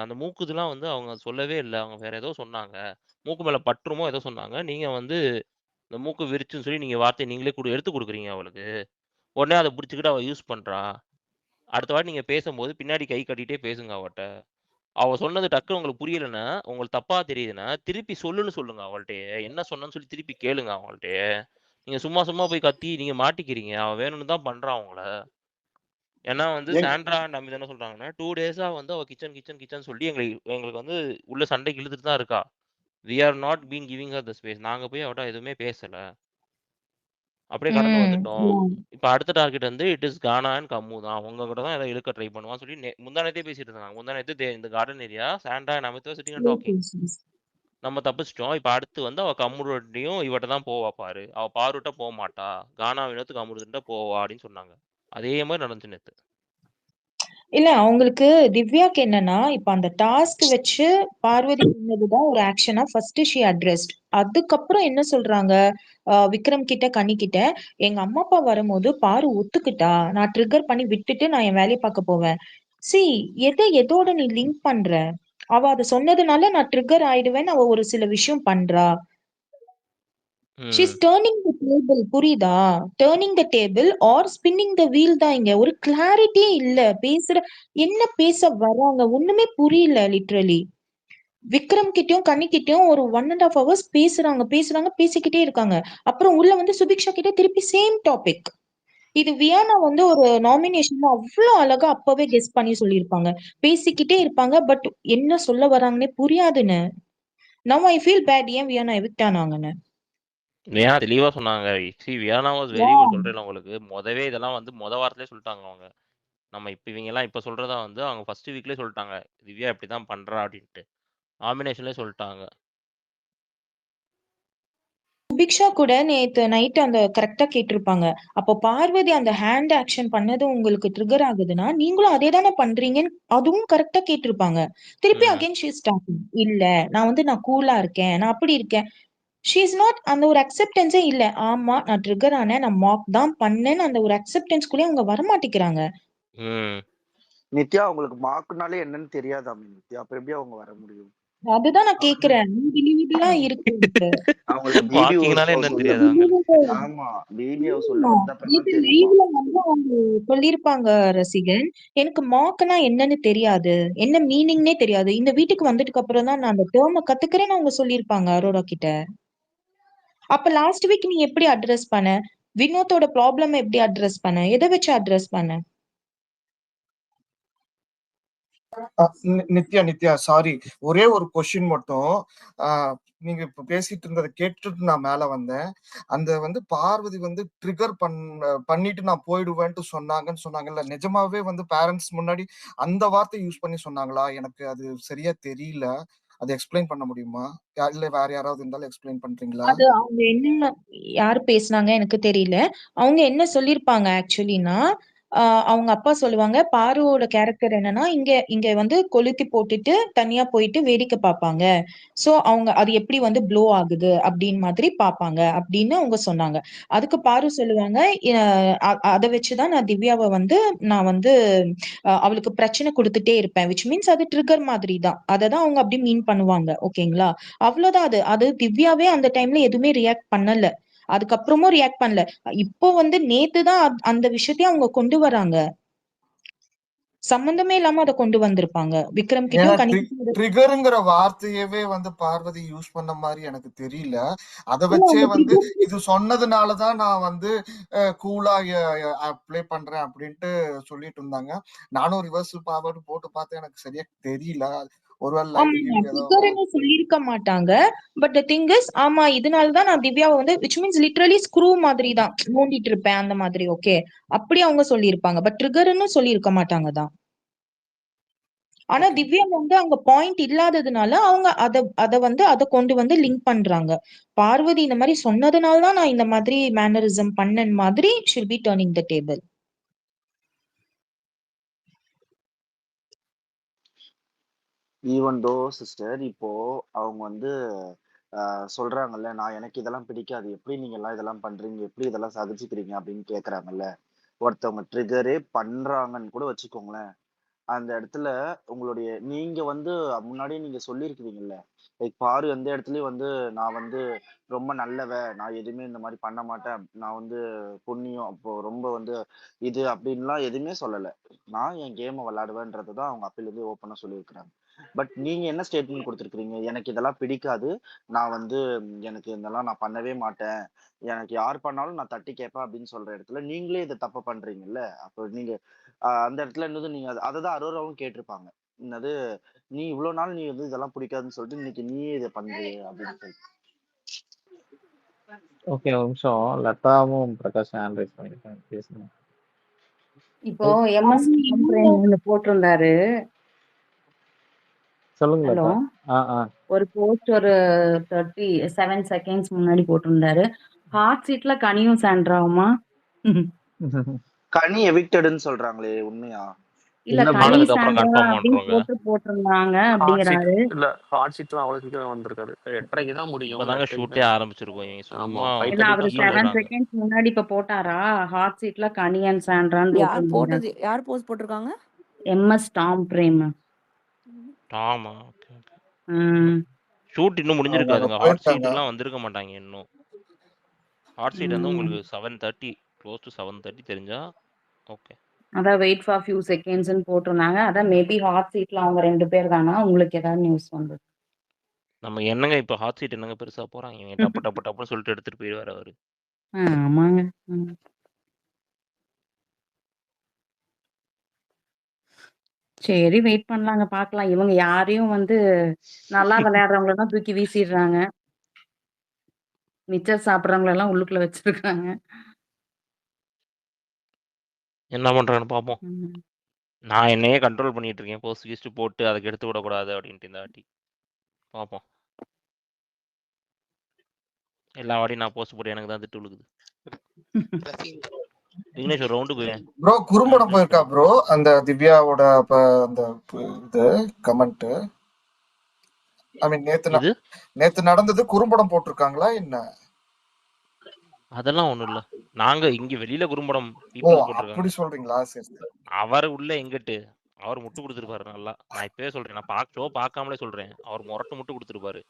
அந்த மூக்குதுலாம் வந்து அவங்க சொல்லவே இல்ல. அவங்க வேற ஏதோ சொன்னாங்க. மூக்கு மேல பற்றுமோ ஏதோ சொன்னாங்க. நீங்க வந்து இந்த மூக்கு விரிச்சுன்னு சொல்லி நீங்க வார்த்தைய நீங்களே எடுத்து குடுக்குறீங்க அவளுக்கு. உடனே அத புடிச்சுக்கிட்டு அவ யூஸ் பண்றா. அடுத்த வாட்டி நீங்க பேசும்போது பின்னாடி கை காட்டிட்டே பேசுங்க அவட்ட. அவ சொன்னது டக்குனு உங்களுக்கு புரியலன்னா, உங்களுக்கு தப்பா தெரியுதுன்னா, திருப்பி சொல்லுன்னு சொல்லுங்க அவள்ட்டயே. என்ன சொன்னேன்னு சொல்லி திருப்பி கேளுங்க அவங்கள்ட்டயே. நீங்க சும்மா சும்மா போய் கத்தி நீங்க மாட்டிக்கிறீங்க. அவ வேணும்னு தான் பண்றா உங்கள. ஏன்னா வந்து ஏங்க சாண்ட்ரா அண்ட் அமித் என்ன சொல்றாங்கன்னா, 2 டேஸா வந்து அவ கிச்சன் சொல்லி எங்களுக்கு வந்து உள்ள சண்டைக்கு இழுத்துட்டு தான் இருக்கா. We are not been giving her the space. நாங்க போய் அவட்ட எதுவுமே பேசல. அப்படியே கடந்து ம். வந்துட்டோம். இப்ப அடுத்த டார்கெட் வந்து இட் இஸ் கானா அண்ட் கம்மு தான். உங்க கூட தான் ஏதோ இழுக்க ட்ரை பண்ணுவான்னு சொல்லி முந்தா நேத்தே பேசிட்டு இருந்தாங்க. முந்தா நேத்து இந்த garden area Sandra and Amit were sitting and yes, talking. Yes, yes. நம்ம தப்பிச்சுட்டோம். இப்ப அடுத்து வந்து அவ கம்முருட்டயும் இவட்ட தான் போவா பாரு. அவ பாருட்ட போமாட்டா. கானா வினோத் கம்முருட்ட போவா அப்படின்னு சொன்னாங்க. அதே மாரி நடந்துச்சு நேத்து. இல்ல அவங்களுக்கு திவ்யாக்கு என்னன்னா, இப்ப அந்த டாஸ்க் வச்சு பார்வதி சொன்னதுதான் ஒரு ஆக்ஷனா ஃபர்ஸ்ட் ஷி அட்ரஸ்ட். அதுக்கப்புறம் என்ன சொல்றாங்க, விக்ரம் கிட்ட, கனி கிட்ட, எங்க அம்மா அப்பா வரும்போது பாரு ஒத்துக்கிட்டா, நான் ட்ரிகர் பண்ணி விட்டுட்டு நான் என் வேலையை பார்க்க போவேன். சி, எதோட நீ லிங்க் பண்ற? அவ அத சொன்னதுனால நான் ட்ரிகர் ஆயிடுவேன்னு அவ ஒரு சில விஷயம் பண்றா. She's hmm. Turning the table, புரியுதா? Turning the table or spinning the wheel தான் இங்க. ஒரு கிளாரிட்டியே இல்ல. என்ன பேச வராங்க ஒண்ணுமே புரியல லிட்ரலி. விக்ரம் கிட்டயும் கனி கிட்டயும் ஒரு 1.5 hours பேசுறாங்க பேசிக்கிட்டே இருக்காங்க. அப்புறம் உள்ள வந்து சுபிக்ஷா கிட்ட திருப்பி சேம் டாபிக். இது வியானா வந்து ஒரு நாமினேஷன்ல அவ்வளவு அழகா அப்பவே கெஸ் பண்ணி சொல்லியிருப்பாங்க. பேசிக்கிட்டே இருப்பாங்க, பட் என்ன சொல்ல வராங்கன்னே புரியாதுன்னு. நவ் ஐ ஃபீல் பேட், ஏன் வியானா எவிக்ட் ஆனாங்கன்னு. வியானா தெளிவா சொன்னாங்க. வியானா வாஸ் வெரி குட் சொல்றேன்ல உங்களுக்கு. இதெல்லாம் வந்து வாரத்திலேயே சொல்லிட்டாங்க அவங்க. நம்ம இவங்கலாம் இப்ப சொல்றதா வந்து அவங்க ஃபர்ஸ்ட் வீக்லயே சொல்லிட்டாங்க. திவ்யா இப்படித்தான் பண்றா அப்படின்ட்டு. நாமினேஷன்லயே சொல்லிட்டாங்க. சுபிக்ஷா கூட நேத்து நைட் அந்த கரெக்டா கேட்டிருப்பாங்க. அப்போ பார்வதி அந்த ஹேண்ட் ஆக்ஷன் பண்ணது உங்களுக்கு ட்ரிகர் ஆகுதுன்னா நீங்களும் அதே தானே பண்றீங்கன்னு அதுவும் கரெக்டா கேட்டிருப்பாங்க. திருப்பி ம். Again she starting. இல்ல, நான் கூலா இருக்கேன், நான் அப்படி இருக்கேன். ஷீ இஸ் நாட், அந்த ஒரு அக்செப்டன்ஸே இல்ல. ஆமா நான் ட்ரிகர் ஆனேன், நான் மாக் தான் பண்ணேன்னு அந்த ஒரு அக்செப்டன்ஸ்குள்ளே அவங்க வரமாட்டேங்கிறாங்க. ம். நித்யா உங்களுக்கு மார்க்னாலே என்னன்னு தெரியாதாமே நித்யா, அப்புறம் எப்படி அவங்க வர முடியும்? அதுதான் நான் கேக்குறேன். பிலீவபிளா இருக்கு எனக்கு. அவங்களுக்கு பிபி வாக்கிங்னாலே என்னன்னு சொல்ல, தெரியாதாங்க. ஆமா பிபி அவ ஆமா. சொல்ல அப்புறம் இது தான் தெரியுமா. லைவ்ல வந்து அவங்க சொல்லியிருப்பாங்க ரசிகன். எனக்கு மார்க்னா என்னன்னு தெரியாது. என்ன மீனிங்னே தெரியாது. இந்த வீட்டுக்கு வந்ததுக்கு அப்புறம் தான் நான் அந்த டேர்ம கத்துக்கிறேன்னு அவங்க சொல்லியிருப்பாங்க அரோரா கிட்ட. அப்ப லாஸ்ட் வீக் நீ எப்படி அட்ரஸ் பண்ண? வினோத்தோட ப்ராப்ளம் எப்படி அட்ரஸ் பண்ண? எதை வச்சு அட்ரஸ் பண்ண? நித்யா நித்யா சாரி, ஒரே ஒரு கொஸ்டின் மட்டும். நீங்க இப்ப பேசிட்டு இருந்ததை கேட்டுட்டு நான் மேல வந்தேன். அந்த வந்து பார்வதி வந்து ட்ரிகர் பண்ணிட்டு நான் போயிடுவேன்ட்டு சொன்னாங்கன்னு சொன்னாங்கல்ல, நிஜமாவே வந்து பேரண்ட்ஸ் முன்னாடி அந்த வார்த்தை யூஸ் பண்ணி சொன்னாங்களா? எனக்கு அது சரியா தெரியல. அதை எக்ஸ்பிளைன் பண்ண முடியுமா? இல்ல வேற யாராவது இருந்தாலும் எக்ஸ்பிளைன் பண்றீங்களா? அது அவங்க என்ன, யார் பேசுனாங்க எனக்கு தெரியல. அவங்க என்ன சொல்லிருப்பாங்க ஆக்சுவலினா, அவங்க அப்பா சொல்லுவாங்க பாருவோட கேரக்டர் என்னன்னா, இங்க இங்க வந்து கொளுத்தி போட்டுட்டு தனியா போயிட்டு வேடிக்கை பார்ப்பாங்க. சோ அவங்க அது எப்படி வந்து ப்ளோ ஆகுது அப்படின்னு மாதிரி பார்ப்பாங்க அப்படின்னு அவங்க சொன்னாங்க. அதுக்கு பாரு சொல்லுவாங்க, அதை வச்சுதான் நான் திவ்யாவை வந்து நான் வந்து அவளுக்கு பிரச்சனை கொடுத்துட்டே இருப்பேன், விச் மீன்ஸ் அது ட்ரிகர் மாதிரி தான். அதை தான் அவங்க அப்படி மீன் பண்ணுவாங்க. ஓகேங்களா? அவ்வளவுதான். அது அது திவ்யாவே அந்த டைம்ல எதுவுமே ரியாக்ட் பண்ணல. அதுக்கப்புறமும் ரியாக்ட் பண்ணல. இப்போ வந்து நேத்து தான் அந்த விஷயத்தையும் அவங்க கொண்டு வராங்க. சம்பந்தமே இல்லாம அதை கொண்டு வந்திருப்பாங்க. விக்ரம் ஏன்னா கிட்டயும் கனிக்கிட்டையும். ட்ரிகருங்கிற வார்த்தையவே வந்து பார்வதி யூஸ் பண்ண மாதிரி எனக்கு தெரியல. அதை வச்சே அவங்க வந்து trigger- இது சொன்னதுனாலதான் நான் வந்து கூலா அப்ளை பண்றேன் அப்படின்ட்டு சொல்லிட்டு இருந்தாங்க. நானும் ரிவர்ஸ் ஃபார்வர்டு போட்டு பார்த்தேன், எனக்கு சரியா தெரியல. ஒருவேளை லைவ் ஆமா, வியூ ஏதோ ட்ரிகர்னு சொல்லியிருக்க மாட்டாங்க. பட் த திங் இஸ், ஆமா இதனாலதான் நான் திவ்யாவை வந்து விச் மீன்ஸ் லிட்டரலி ஸ்க்ரூ மாதிரி தான் நோண்டிட்டு இருப்பேன் அந்த மாதிரி. ஓகே, அப்படி அவங்க சொல்லியிருப்பாங்க. பட் ட்ரிகர்னு சொல்லியிருக்க மாட்டாங்க தான். ஆனா ஓகே. திவ்யா வந்து அங்க பாயிண்ட் இல்லாததுனால அவங்க அத வந்து அத கொண்டு வந்து லிங்க் பண்றாங்க. பார்வதி இந்த மாதிரி சொன்னதுனால தான் நான் இந்த மாதிரி மேனரிசம் பண்ணேன் மாதிரி she'll be turning the table. Even though sister, இப்போ அவங்க வந்து சொல்றாங்கல்ல, நான் எனக்கு இதெல்லாம் பிடிக்காது, எப்படி நீங்க எல்லாம் இதெல்லாம் பண்றீங்க, எப்படி இதெல்லாம் சகிச்சுக்கிறீங்க அப்படின்னு கேக்குறாங்கல்ல. ஒருத்தவங்க ட்ரிகரே பண்றாங்கன்னு கூட வச்சுக்கோங்களேன், அந்த இடத்துல உங்களுடைய நீங்க வந்து முன்னாடியே நீங்க சொல்லியிருக்கிறீங்கல்ல, லைக் பாரு எந்த இடத்துலயும் வந்து நான் வந்து ரொம்ப நல்லவ, நான் எதுவுமே இந்த மாரி பண்ண மாட்டேன். நான் வந்து புண்ணியம் அப்போ ரொம்ப வந்து இது அப்படின்லாம் எதுவுமே சொல்லல. நான் என் கேம விளையாடுவேன்றத தான் அவங்க அப்பையிலேருந்தே ஓப்பனா சொல்லியிருக்கிறாங்க. பட் நீங்க என்ன ஸ்டேட்மெண்ட் குடுத்துருக்கிறீங்க? எனக்கு இதெல்லாம் பிடிக்காது. நான் வந்து எனக்கு இதெல்லாம் நான் பண்ணவே மாட்டேன். எனக்கு யார் பண்ணாலும் நான் தட்டி கேட்பேன் அப்படின்னு சொல்ற இடத்துல, நீங்களே இத தப்பு பண்றீங்கல்ல. அப்போ நீங்க அந்த இடத்துல என்னது நீங்க அததான் அரோராவும் கேட்டிருப்பாங்க. என்னது நீ இவ்ளோ நாள் நீ வந்து இதெல்லாம் பிடிக்காதுன்னு சொல்லிட்டு இன்னைக்கு நீயே இத பண்றியே அப்படின்னு சொல்லிட்டு. ஓகே, ஒரு நிமிஷம். லதாவும் பிரகாஷ் ஹேண்ட் ரைஸ் பண்ணிருக்காங்க, பேசுங்க. இப்போ எம்எஸ் போட்டிருந்தாரு. சொல்லுங்க ஹலோ, லதா. ஆ ஆ ஒரு போஸ்ட் ஒரு 37 செகண்ட்ஸ் முன்னாடி போட்டிருந்தாரு. ஹாட் சீட்ல கனியும் சாண்ட்ராவுமா? கனி எவிக்டட்ன்னு சொல்றாங்களே உண்மையா? இல்ல, இல்ல bro. கனி ஆனதுக்கு அப்புறம் சாண்ட்ரா கன்ஃபார்ம் அப்படின்னு பண்றோங்க. போட்டிருந்தாங்க ஹாட் சீட் அப்படிங்கிறாரு. இல்ல, ஹாட் சீட்லாம் அவ்வளவு சீக்கிரம் வந்திருக்காரு. 8:30க்கு தான் முடியும். இப்பதாங்க எப்பயுமே. ஷூட்டே ஆரம்பிச்சிருக்கோம். இவங்க ஆமா, சும்மா 5:30 இல்ல, அவரு தான் 7 சொல்றாங்க. செகண்ட்ஸ் முன்னாடி இப்ப போட்டாரா ஹாட் சீட்ல கனி அண்ட் சாண்ட்ரான்னு யார் போட்டிருந்தாங்க. போட்டது? யார் போஸ்ட் போட்டிருக்காங்க? MS Tom Prem. ஆமா. Okay okay. ம். ஷூட் இன்னும் அவங்க அங்க முடிஞ்சிருக்காதுங்க. ஹாட் போயிருக்காங்க. சீட்லாம் வந்திருக்க மாட்டாங்க இன்னும். ஹாட் சீட் வந்து ம். உங்களுக்கு 7:30 க்ளோஸ் டு 7:30 தெரிஞ்சா ஓகே. அதான் வெயிட் ஃபார் ஃபியூ செகண்ட்ஸ்ன்னு போட்டிருந்தாங்க. அதான் மேபி ஹாட் சீட்ல அவங்க 2 பேர் தானா, உங்களுக்கு ஏதாவது நியூஸ் வந்தது? நம்ம என்னங்க இப்ப ஹாட் சீட் என்னங்க பெருசா போறாங்க. இவங்க டப்பு டப்பு டப்புன்னு சொல்லிட்டு எடுத்துட்டு போயிருவாரு அவரு. ஆமாங்க. ம். சரி, வெயிட் பண்ணலாங்க, பார்க்கலாம். இவங்க யாரையும் வந்து நல்லா விளையாடுறவங்கள தான் தூக்கி வீசிடுறாங்க. மிச்சர் சாப்பிடுறவங்கள எல்லாம் உள்ளுக்குள்ள வச்சிருக்காங்க. என்ன பண்றான்னு பார்ப்போம். ம். நான் என்னையே கண்ட்ரோல் பண்ணிட்டு இருக்கேன். போஸ்ட் கீஸ்ட் போட்டு அதுக்கு எடுத்து விடக்கூடாது அப்படின்ட்டு இந்த வாட்டி. பார்ப்போம். எல்லா வாட்டியும் நான் போஸ்ட் போட்டு எனக்கு தான் திட்டு விழுகுது. விக்னேஷ் ஒரு ரவுண்டு போய் ப்ரோ குறும்படம் போயிருக்கா ப்ரோ அந்த திவ்யாவோட அந்த இது கமெண்ட். ஐ மீன் இது நேத்து நடந்தது குறும்படம் போட்டிருக்காங்களா என்ன? அதெல்லாம் ஒண்ணும் இல்ல. நாங்க இங்க வெளியில குறும்படம் ஓ பீப்புள் அப்படி போட்டிருக்காங்க. சொல்றீங்களா? சரி சரி. அவர் உள்ள எங்கிட்டு அவர் முட்டு கொடுத்துருப்பாரு நல்லா. நான் இப்பவே சொல்றேன். நான் ஷோ பார்க்காமலே சொல்றேன். அவர் முட்டு கொடுத்துருப்பாரு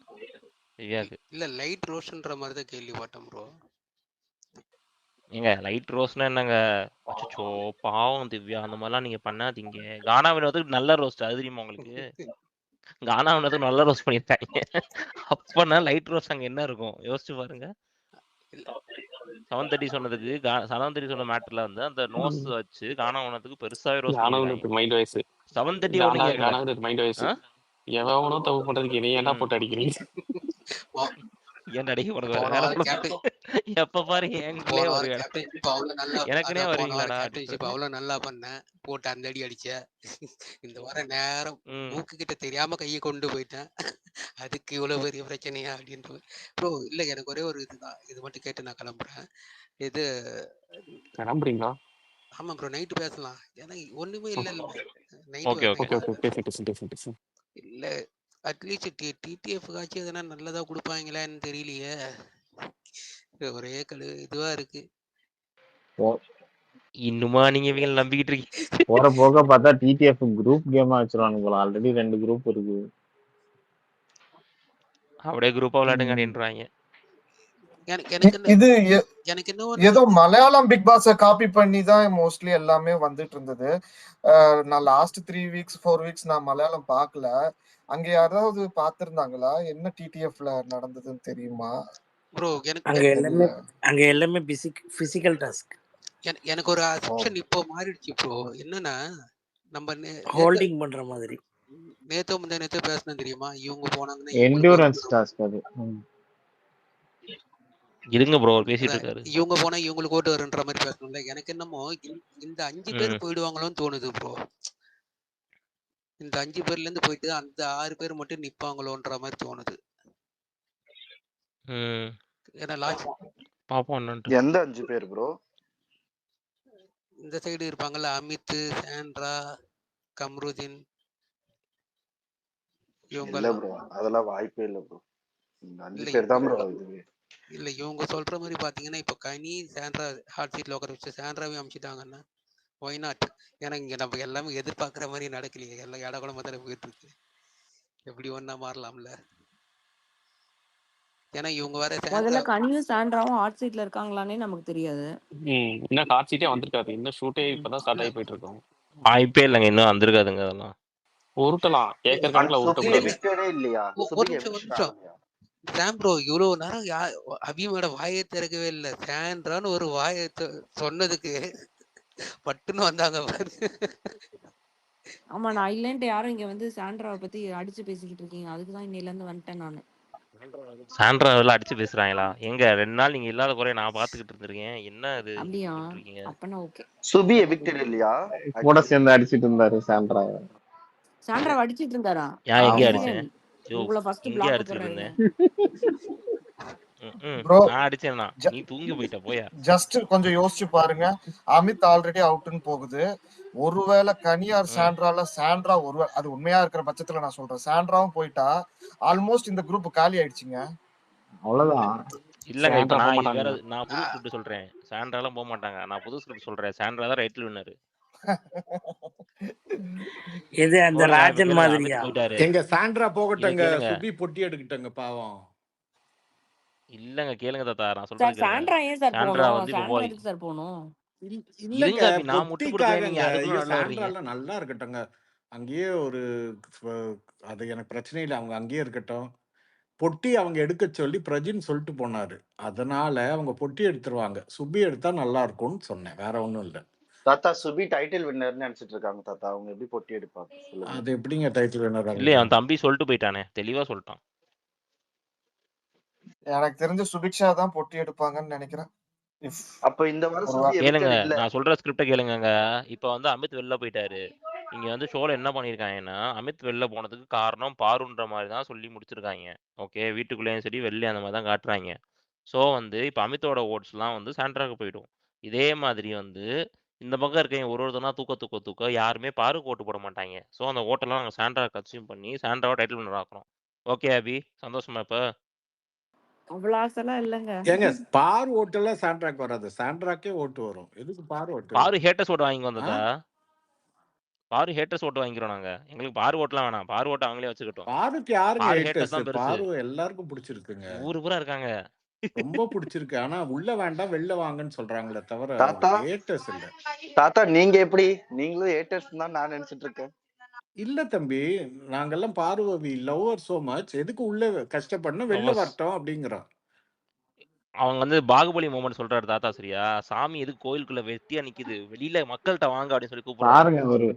திவ்யாக்கு. இல்ல லைட் ரோஸ்ன்ற மாதிரி தான் கேள்விப்பட்டேன் ப்ரோ. ஏங்க லைட் ரோஸ்னா என்னங்க? அச்சோ பாவம் திவ்யா, அந்த மாதிரிலாம் நீங்க பண்ணாதீங்க. கானா வினோத்துக்கு நல்ல ரோஸ்ட் அது தெரியுமா உங்களுக்கு? கானா வினோத்துக்கு நல்ல ரோஸ்ட் பண்ணியிருக்காங்க. அப்பனா லைட் ரோஸ் அங்க என்ன இருக்கும் யோசிச்சு பாருங்க. 7:30 சொன்னதுக்கு 7:30 சொன்ன மேட்டர்ல வந்து அந்த நோஸ் வச்சு கானா வினோத்துக்கு பெருசாவே ரோஸ்ட் பண்ணிருக்காங்க. மைண்ட் வாய்ஸ் 7:30 ஒண்ணு கேட்கல. மைண்ட் வாய்ஸ் எவனோ தப்பு பண்றதுக்கு என்ன ஏன்டா போட்டு அடிக்கிறீங்க? ஏன் அடிக்க போன வேற வாரம் கேப்டன் எப்ப பாரு என்கிட்டே போன வாரம் வருவீங்க. கேப்டன்ஷிப் அவ்வளவு நல்லா எனக்குனே அதான் போன வாரம் வருவீங்களாடா கேப்டன்ஷிப் அவ்வளவு நல்லா பண்ணேன். போட்டு அந்த அடி அடிச்சேன். இந்த வாரம் நேரம் மூக்கு கிட்ட தெரியாம கையை கொண்டு போயிட்டேன். அதுக்கு இவ்வளவு பெரிய பிரச்சனையா அப்படின்ற ப்ரோ. இல்ல எனக்கு ஒரே ஒரு இதுதான், இது மட்டும் கேட்டு நான் கிளம்புறேன். இது கிளம்புறீங்களா? ஆமா ப்ரோ, நைட்டு பேசலாம். ஏன்னா ஒண்ணுமே இல்ல ஓகே ஓகே நைட்டு இல்ல. அட்லீஸ்ட் டிடிஎஃப் காட்சி எதனா நல்லதா கொடுப்பாங்களான்னு தெரியலையே. ஒரே இதுவா இருக்கு. இன்னுமா நீங்க இவங்க நம்பிக்கிட்டு இருக்கீங்க? போற போக பார்த்தா டிடிஎஃப் குரூப் கேமா வச்சிருவாங்க போல. ஆல்ரெடி 2 குரூப் இருக்கு. அப்படியே குரூப்பா விளையாடுங்க அப்படின்றாங்க. இது எனக்கு ஏதோ மலையாளம் பிக் பாஸ காப்பி பண்ணி தான் மோஸ்ட்லி எல்லாமே வந்துட்டு இருந்தது. நான் லாஸ்ட் 3 வீக்ஸ் 4 வீக்ஸ் நான் மலையாளம் பார்க்கல. அங்க யாராவது பார்த்திருந்தாங்களா? என்ன டிடிஎஃப்ல நடந்ததுன்னு தெரியுமா ப்ரோ? அங்க எல்லாமே பிசிக்கல் டாஸ்க். எனக்கு ஒரு அசெப்ஷன் இப்போ மாறிடுச்சு ப்ரோ. என்னன்னா நம்ம ஹோல்டிங் பண்ற மாதிரி. நேத்தோ பேசணும் தெரியுமா? இவங்க போனாங்கன்னா என்டூரன்ஸ் டாஸ்க் அது. இருங்க ப்ரோ பேசிட்டு இருக்காரு. இவங்க போனா இவங்களுக்கு ஓட்டு வருன்ற மாதிரி பேசணும்ல. எனக்கு என்னமோ இந்த 5 பேர் போயிடுவாங்களோன்னு தோணுது ப்ரோ. இந்த 5 பேர்ல இருந்து போயிட்டு அந்த 6 பேர் மட்டும் நிப்பாங்களோன்ற மாதிரி தோணுது. எந்த 5 பேர் ப்ரோ? இந்த சைடு இருப்பாங்கல்ல, அமித், சாண்ட்ரா, கம்ருதீன், இல்ல ப்ரோ, அதெல்லாம் வாய்ப்பே இல்ல ப்ரோ. இந்த 5 பேர் தான் ப்ரோ இதுவே. இல்ல இவங்க சொல்ற மாதிரி பாத்தீங்கன்னா இப்ப கனி சாண்ட்ரா ஹாட் சீட்ல உட்கார வச்சு சாண்ட்ராவையும் அமிச்சிட்டாங்கன்னா ஒய் நாட்? ஏன்னா இங்க நம்ம எல்லாமே எதிர்பார்க்குற மாதிரி நடக்கலையே, எல்லாம் இடகுலமா தானே போயிட்டு இருக்கு. எப்படி ஒண்ணா மாறலாம்ல? ஏன்னா இவங்க வேற முதல்ல கனியும் சாண்ட்ராவும் ஹாட் சீட்ல இருக்காங்களானே நமக்கு தெரியாது. இன்னும் ஹாட் சீட்டே வந்திருக்காது. இன்னும் ஷூட்டே இப்பதான் ஸ்டார்ட் ஆகி போயிட்டு இருக்கோம். வாய்ப்பே இல்லைங்க, இன்னும் வந்திருக்காதுங்க அதெல்லாம். உருட்டலாம், ஏக்கர் கணக்குல உருட்டக்கூடாது. இல்லையா? ஒரு நிமிஷம் சாம் ப்ரோ, இவ்வளவு நேரம் அபியோட வாயை திறக்கவே இல்லை. சாண்ட்ரான்னு ஒரு வாயை சொன்னதுக்கு பட்டுன்னு வந்தாங்க பாரு. ஆமா, நான் இல்லன்ட்டு யாரும் இங்க வந்து சாண்ட்ராவை பத்தி அடிச்சு பேசிக்கிட்டு இருக்கீங்க. அதுக்குதான் இன்னையில இருந்து வந்துட்டேன் நானு. சாண்ட்ரா எல்லாம் அடிச்சு பேசுறாங்களா? எங்க 2 நாள் நீங்க இல்லாத குறைய நான் பாத்துக்கிட்டு இருந்திருக்கேன். என்ன இது அப்படியா? இருக்கீங்க? அப்பனா ஓகே. சுபி எவிக்டட் இல்லையா? கூட சேர்ந்து அடிச்சிட்டு இருந்தாரு சாண்ட்ரா. சாண்ட்ராவை அடிச்சிட்டு இருந்தாரா? எங்க ஆமா. அடிச்சேன்? உங்களை ஃபர்ஸ்ட் இங்கே பிளாக் அடிச்சிட்டு போடுறேன். இருந்தேன். ப்ரோ நான் அடிச்சேன்னா நீ தூங்கி போயிட்ட போயா. ஜஸ்ட் கொஞ்சம் யோசிச்சு பாருங்க. அமித் ஆல்ரெடி அவுட்னு போகுது. ஒருவேளை கனியார் சாண்ட்ரால சாண்ட்ரா ஒருவேளை அது உண்மையா இருக்கிற பட்சத்துல நான் சொல்றேன், சாண்ட்ராவும் போயிட்டா ஆல்மோஸ்ட் இந்த குரூப் காலி ஆயிடுச்சுங்க. அவ்வளவுதான். இல்லங்க, இப்ப நான் இது வேற, நான் புது ஸ்கிரிப்ட் சொல்றேன். சாண்ட்ராலாம் போக மாட்டாங்க. நான் புது ஸ்கிரிப்ட் சொல்றேன். சாண்ட்ரா தான் ரைட்ல வின்னர். எது அந்த ராஜன் மாதிரியா? எங்க சாண்ட்ரா போகட்டங்க, சுபி பொட்டி எடுக்கட்டங்க பாவம். இல்லங்க கேளுங்க தாத்தா, நான் சொல்றேன். சாண்ட்ரா ஏன் சார் சாண்ட்ரா போணும்? வந்து சாண்ட்ரா எதுக்கு சார் போணும்? இல்லங்க, நான் முட்டு கொடுக்கிறேன், நீங்க அதுக்குள்ள நல்லா வர்றீங்க. சாண்ட்ரால நல்லா இருக்கட்டுங்க. அங்கேயே ஒரு அது எனக்கு பிரச்சனை இல்லை, அவங்க அங்கேயே இருக்கட்டும். பொட்டி அவங்க எடுக்க சொல்லி பிரஜின் சொல்லிட்டு போனாரு. அதனால அவங்க பொட்டி எடுத்துருவாங்க. சுபி எடுத்தா நல்லா இருக்கும்னு சொன்னேன், வேற ஒண்ணும் இல்ல. தாத்தா சுபி டைட்டில் வின்னர்னு நினைச்சிட்டு இருக்காங்க தாத்தா. அவங்க எப்படி பொட்டி எடுப்பாங்க சொல்லுங்க. அது எப்படிங்க டைட்டில் வின்னர்? இல்லையா, அவன் தம்பி சொல்லிட்டு போயிட்டானே, தெளிவா சொல்லிட்டான். எனக்கு தெரிஞ்ச சுபிக்ஷா தான் பொட்டி எடுப்பாங்கன்னு நினைக்கிறேன். அப்ப இந்த வாரம் கேளுங்க, நான் சொல்ற ஸ்கிரிப்ட கேளுங்க. இப்ப வந்து அமித் வெளில போயிட்டாரு. இங்க வந்து ஷோல என்ன பண்ணிருக்காங்கன்னா, அமித் வெளில போனதுக்கு காரணம் பாருன்ற மாதிரி தான் சொல்லி முடிச்சிருக்காங்க. ஓகே, வீட்டுக்குள்ளேயும் சரி வெளியே அந்த மாதிரி தான் காட்டுறாங்க. ஸோ வந்து இப்போ அமித்தோட ஓட்ஸ்லாம் வந்து சாண்ட்ராக்கு போயிடும். இதே மாதிரி வந்து இந்த பக்கம் இருக்கவங்க ஒருத்தனா தூக்க யாருமே பாருக்கு ஓட்டு போட மாட்டாங்க. ஸோ அந்த ஓட்டெல்லாம் நாங்கள் சாண்ட்ரா கன்சியூம் பண்ணி சாண்ட்ராவை டைட்டில் வின்னர் ஆக்குறோம். ஓகே அபி, சந்தோஷமா இப்ப? அவ்வளவு ஆசைலாம் இல்லங்க. ஏங்க பார் ஓட்டெல்லாம் சாண்ட்ராக்கு வராது, சாண்ட்ராக்கே ஓட்டு வரும். எதுக்கு பார் ஓட்டு? பாரு ஹேட்டர்ஸ் ஓட்டு வாங்கி வந்ததா? பாரு ஹேட்டர்ஸ் ஓட்டு வாங்கிக்கிறோம் நாங்க. எங்களுக்கு பாரு ஓட்டுலாம் வேணாம், பாரு ஓட்டு அவங்களே வச்சுக்கிட்டோம். பாருக்கு யாருங்க ஹேட்டர்ஸ் தான் பெருசு. பாரு எல்லாருக்கும் பிடிச்சிருக்குங்க, ஊரு பூரா இருக்காங்க. ரொம்ப பிடிச்சிருக்கு. ஆனா உள்ள வேண்டாம் வெளில வாங்கன்னு சொல்றாங்களே தவிர ஹேட்டர்ஸ் இல்ல. தாத்தா நீங்க எப்படி? நீங்களும் ஹேட்டர்ஸ் தான் நான் நினைச்சிட்டு இருக்கேன். இல்ல தம்பி, நாங்கெல்லாம் பார்வதி லவ்வர் சோ மச். எதுக்கு உள்ள கஷ்டப்படணும், வெளில வரட்டும் அப்படிங்கிறோம். அவங்க வந்து பாகுபலி மூமெண்ட் சொல்றாரு தாத்தா, சரியா? சாமி எதுக்கு கோயிலுக்குள்ள வெட்டியா நிக்குது, வெளியில மக்கள்கிட்ட வாங்க அப்படின்னு சொல்லி கூப்பிடுறாங்க.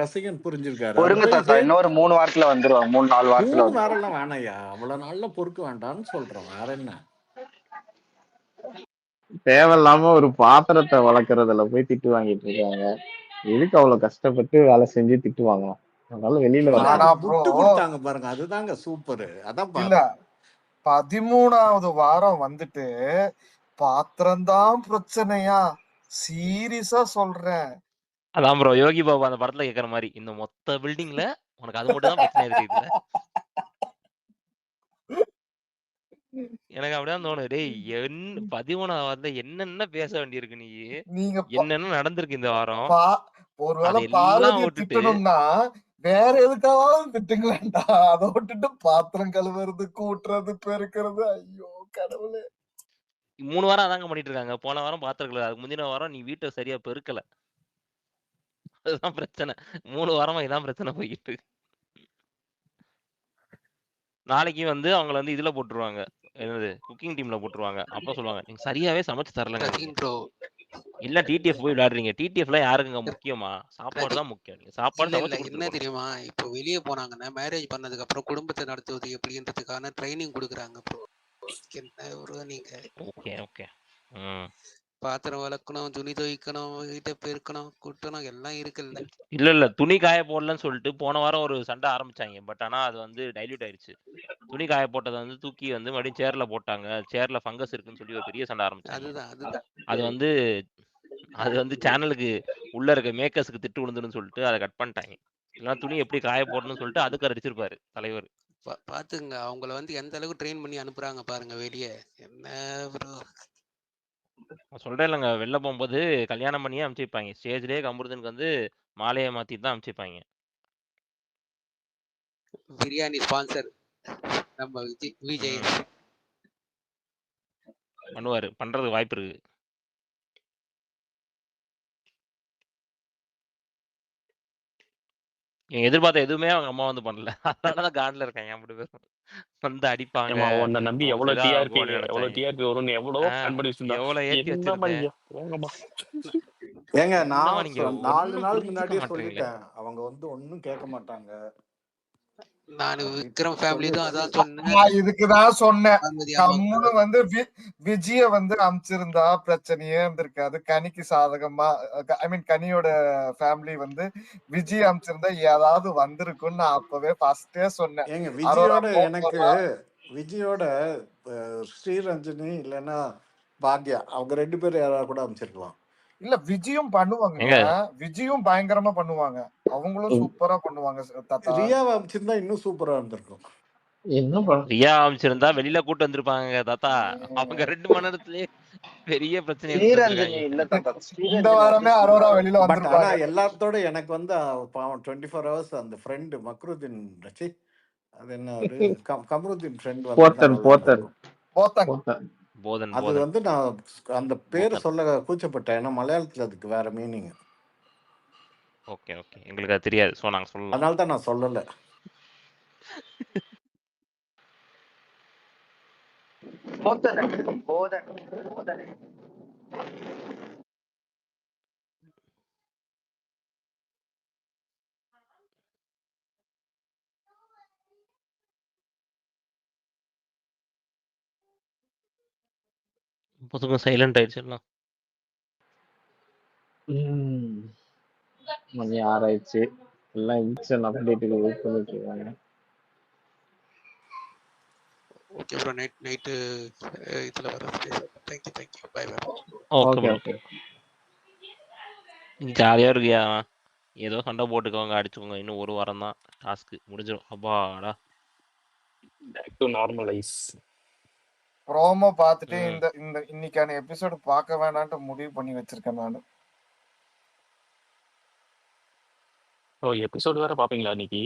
ரசிகன் புரிஞ்சிருக்காரு. பொறுங்க தாத்தா, இன்னொரு 3 வாரத்துல வந்துருவாங்க. 3-4 வாரத்துல 3 வாரம்லாம் வேணாயா, அவ்வளவு நாள்ல பொறுக்க வேண்டாம்னு சொல்றோம், வேற என்ன. தேவையில்லாம ஒரு பாத்திரத்தை வளர்க்கறதுல போய் திட்டு வாங்கிட்டு இருக்காங்க. எதுக்கு அவ்வளவு கஷ்டப்பட்டு வேலை செஞ்சு திட்டு வாங்கலாம்? அதனால வெளியில கொடுத்தாங்க பாருங்க, அதுதாங்க சூப்பர். அதான் இல்ல 13வது வாரம் வந்துட்டு பாத்திரம்தான் பிரச்சனையா? சீரியஸா சொல்றேன். அதான் ப்ரோ, யோகி பாபு அந்த படத்துல கேக்குற மாதிரி, இந்த மொத்த பில்டிங்ல உனக்கு அது மட்டும் தான் பிரச்சனை இருக்கு. எனக்கு அப்படிதான் தோணும். டேய் 13வது என்னென்ன பேச வேண்டியிருக்கு நீ? என்னென்ன நடந்திருக்கு இந்த வாரம்? ஒருவேளை பார்வதியை திட்டணும்னா வேற எதுக்காவது திட்டுங்களேன்டா. அதை விட்டுட்டு பாத்திரம் கழுவுறது, கூட்டுறது, பெருக்கிறது, ஐயோ கடவுளே. 3 வாரம் அதாங்க பண்ணிட்டு இருக்காங்க. போன வாரம் பாத்திரம் கழுவ, அதுக்கு முந்தின வாரம் நீ வீட்டை சரியா பெருக்கல. அதுதான் பிரச்சனை. 3 வாரமா இதான் பிரச்சனை போயிட்டு. நாளைக்கு வந்து அவங்கள வந்து இதுல போட்டுருவாங்க, என்னது குக்கிங் டீம்ல போட்டுருவாங்க. அப்ப சொல்லுவாங்க, நீங்க சரியாவே சமைச்சு தரலங்க. இல்ல டிடிஎஃப் போய் விளையாடுறீங்க. டிடிஎஃப்ல யாருக்குங்க முக்கியமா? சாப்பாடு தான் முக்கியம். நீங்க சாப்பாடு சமைச்சு என்ன தெரியுமா, இப்போ வெளியே போனாங்கன்னா மேரேஜ் பண்ணதுக்கு அப்புறம் குடும்பத்தை நடத்துவது எப்படின்றதுக்கான ட்ரைனிங் கொடுக்குறாங்க ப்ரோ. என்ன ப்ரோ நீங்க? Okay okay. பாத்திரம் வளர்க்கணும், துணி துவைக்கணும், வீட்டை பெருக்கணும், கூட்டணும், எல்லாம் இருக்குல்ல. இல்ல துணி காய போடலன்னு சொல்லிட்டு போன வாரம் ஒரு சண்டை ஆரம்பிச்சாங்க. பட் ஆனா அது வந்து டைல்யூட் ஆயிருச்சு. துணி காய போட்டதை வந்து தூக்கி வந்து மறுபடியும் சேர்ல போட்டாங்க. சேர்ல ஃபங்கஸ் இருக்குன்னு சொல்லி ஒரு பெரிய சண்டை ஆரம்பிச்சாங்க. அது வந்து சேனலுக்கு உள்ள இருக்க மேக்கர்ஸ்க்கு திட்டு விழுந்துன்னு சொல்லிட்டு அதை கட் பண்ணிட்டாங்க. இல்லைன்னா துணி எப்படி காய போடணும்னு சொல்லிட்டு அதுக்கு அடிச்சிருப்பாரு தலைவர். பாத்துங்க அவங்கள வந்து எந்த அளவுக்கு ட்ரெயின் பண்ணி அனுப்புறாங்க பாருங்க வெளியே. என்ன ப்ரோ நான் சொல்றேன் இல்லங்க, வெளில போம்போது கல்யாணம் பண்ணியே அனுப்பிச்சு வைப்பாங்க. ஸ்டேஜ்லயே கமருதீனுக்கு வந்து மாலைய மாத்திட்டு தான் அனுப்பிச்சு வைப்பாங்க. பிரியாணி ஸ்பான்சர் நம்ம விஜய். பண்ணுவாரு. பண்றதுக்கு வாய்ப்பு இருக்கு. நீங்க எதிர்பார்த்த எதுவுமே அவங்க அம்மா வந்து பண்ணல. அதனாலதான் காண்ட்ல இருக்காங்க 2 பேரும். வந்து அடிப்பாங்க. ஏமா உன்னை நம்பி எவ்வளவு அவங்களுக்காக டிஆர்பி கோடி எவ்வளவு நினைச்சாங்க. டிஆர்பி வரும்னு எவ்வளவோ பிளான் பண்ணி வச்சிருந்தா. எவ்வளவு ஏத்தி என்னமா வச்சிருந்தேன். நீங்க போங்கம்மா. ஏங்க என்னமா நான் நீங்க 4 ஒண்ணும் நாள் புரிஞ்சுக்க முன்னாடியே மாட்டீங்களே. சொல்லிட்டேன். அவங்க வந்து ஒண்ணும் கேட்க மாட்டாங்க. நான் அப்படி விக்ரம் ஃபேமிலி தான் சொல்லிட்டு அதான் சொன்னேன். நான் இதுக்குதான் சொன்னேன். பார்வதி அம்மா கம்முன்னு வந்து விஜய வந்து அமிச்சிருந்தா பிரச்சனையே இருந்திருக்காது. கனிக்கு சாதகமா ஐ மீன் கனியோட ஃபேமிலி வந்து விஜய் அமிச்சிருந்தா ஏதாவது வந்திருக்கும்னு நான் அப்பவே ஃபர்ஸ்டே சொன்னேன். ஏங்க அரோரா விஜயோட எனக்கு விஜயோட ஸ்ரீரஞ்சனி இல்லைன்னா பாக்யா அவங்க 2 பேரும் யாராவது கூட அமைச்சிருக்கலாம். இல்ல விஜயும் பண்ணுவாங்க. விஜயும் பயங்கரமா பண்ணுவாங்க. அவங்களும் சூப்பரா பண்ணுவாங்க தாத்தா. ரியாவை அமைச்சிருந்தா இன்னும் சூப்பரா இருந்திருக்கும். என்ன ரியா அமைச்சிருந்தா வெளியில கூட்டு வந்திருப்பாங்க தாத்தா. அவங்க 2 மணி நேரத்திலேயே பெரிய பிரச்சனை இல்ல தாத்தா. இந்த வாரமே அரோரா வெளியில பட் ஆனா வந்திருப்பாங்க. எல்லாத்தோட எனக்கு வந்து பாவம் 24 ஹவர்ஸ் அந்த ஃப்ரெண்டு மக்ருதீன் ரச்சி அது என்ன ஒரு கமருதீன் ஃப்ரெண்ட் போதன் அது வந்து நான் அந்த பேர் சொல்ல கூச்சப்பட்டேன். ஏன்னா மலையாளத்துல அதுக்கு வேற மீனிங். ஓகே ஓகே, எங்களுக்கு அது தெரியாது. சோ நாங்க சொல்லலாம். அதனால தான் நான் சொல்லல. பசங்க சைலண்ட் ஆயிடுச்சு எல்லாம். மணி 6 ஆயிடுச்சு. எல்லாம் இன்ஸ்டன் அப்டேட்டுக்கு வெயிட் பண்ணிட்டு இருக்காங்க. ஓகே ப்ரோ, நைட்டு இதுல வர. Thank you bye bye. Okay okay. ஜாலியா இருக்கியா? ஏதோ சண்டை போட்டுக்கோங்க, அடிச்சுக்கோங்க. இன்னும் 1 வாரம் தான் டாஸ்க் முடிஞ்சிடும். அப்பாடா. Back to normalise. ப்ரோமோ பார்த்துட்டு இந்த இன்னைக்கான எபிசோடு பார்க்க வேணாம்னு முடிவு பண்ணி வச்சிருக்கேன் நானு. ஓ எபிசோடு வேற பாப்பீங்களா இன்னைக்கு?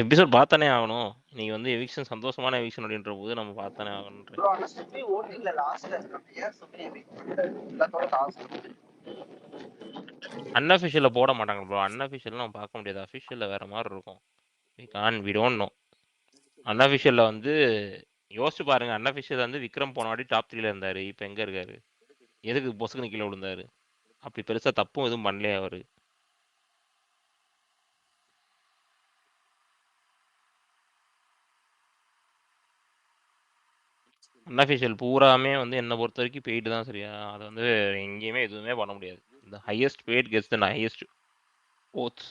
எபிசோட் பார்த்தானே ஆகணும். நீங்க வந்து எவிக்ஷன் சந்தோஷமான எவிக்ஷன் அப்படின்ற போது நம்ம பார்த்தானே ஆகணும். அன்அஃபிஷியல்ல போட மாட்டாங்க ப்ரோ. அன்அஃபிஷியல் நம்ம பார்க்க முடியாது. அஃபிஷியல்ல வேற மாதிரி இருக்கும். we don't know. அன்அஃபிஷியல்ல வந்து யோசிச்சு பாருங்க. அன்அஃபிஷியல் வந்து விக்ரம் போன வாட்டி டாப் 3ல இருந்தாரு. இப்போ எங்க இருக்காரு? எதுக்கு பொசுக்குன்னு கீழே விழுந்தாரு? அப்படி பெருசா தப்பும் எதுவும் பண்ணலையே அவரு. அன்அஃபிஷியல் பூராமே வந்து என்னை பொறுத்த வரைக்கும் பெய்டு தான். சரியா? அது வந்து எங்கேயுமே எதுவுமே பண்ண முடியாது. இந்த highest paid gets the highest oats.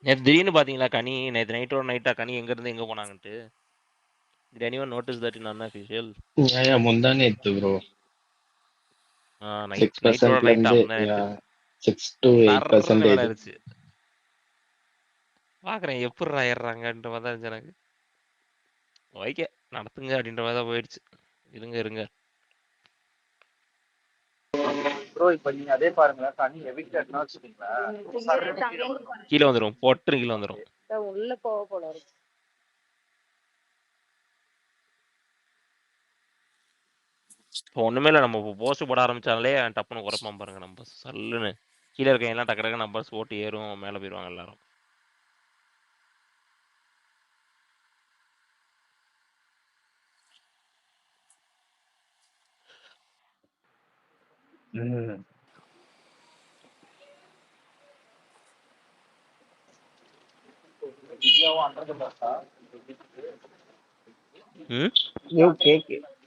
நேற்று திடீர்னு பாத்தீங்களா கனி? நேற்று நைட்டோட நைட்டா கனி எங்க இருந்து எங்க போனாங்கன்ட்டு. Did anyone notice that in unofficial? Yeah, முந்தானேத்து bro. நைட்டோட நைட்டா 6 to 8%. பாக்குறேன் எப்படி ஏறாங்கன்ற மாதிரி தான் எனக்கு. ஓகே நடத்துங்க அப்படின்ற மாதிரி தான் போயிடுச்சு. இருங்க ப்ரோ இப்போ நீங்க அதே பாருங்க. தனி எவிக்டட்னா வச்சுக்கீங்களா, கீழே வந்துரும். பொட்டு கீழே வந்துரும். உள்ள போக போல இருக்கு. இப்போ ஒண்ணுமே இல்லை. நம்ம போஸ்ட் போட ஆரம்பிச்சாலே டப்புன்னு குறைப்பான் பாருங்க. நம்ம சல்லுன்னு கீழே இருக்கவங்க எல்லாம் டக்கு டக்கு நம்பர்ஸ் போட்டு ஏறும், மேலே போயிடுவாங்க எல்லாரும்.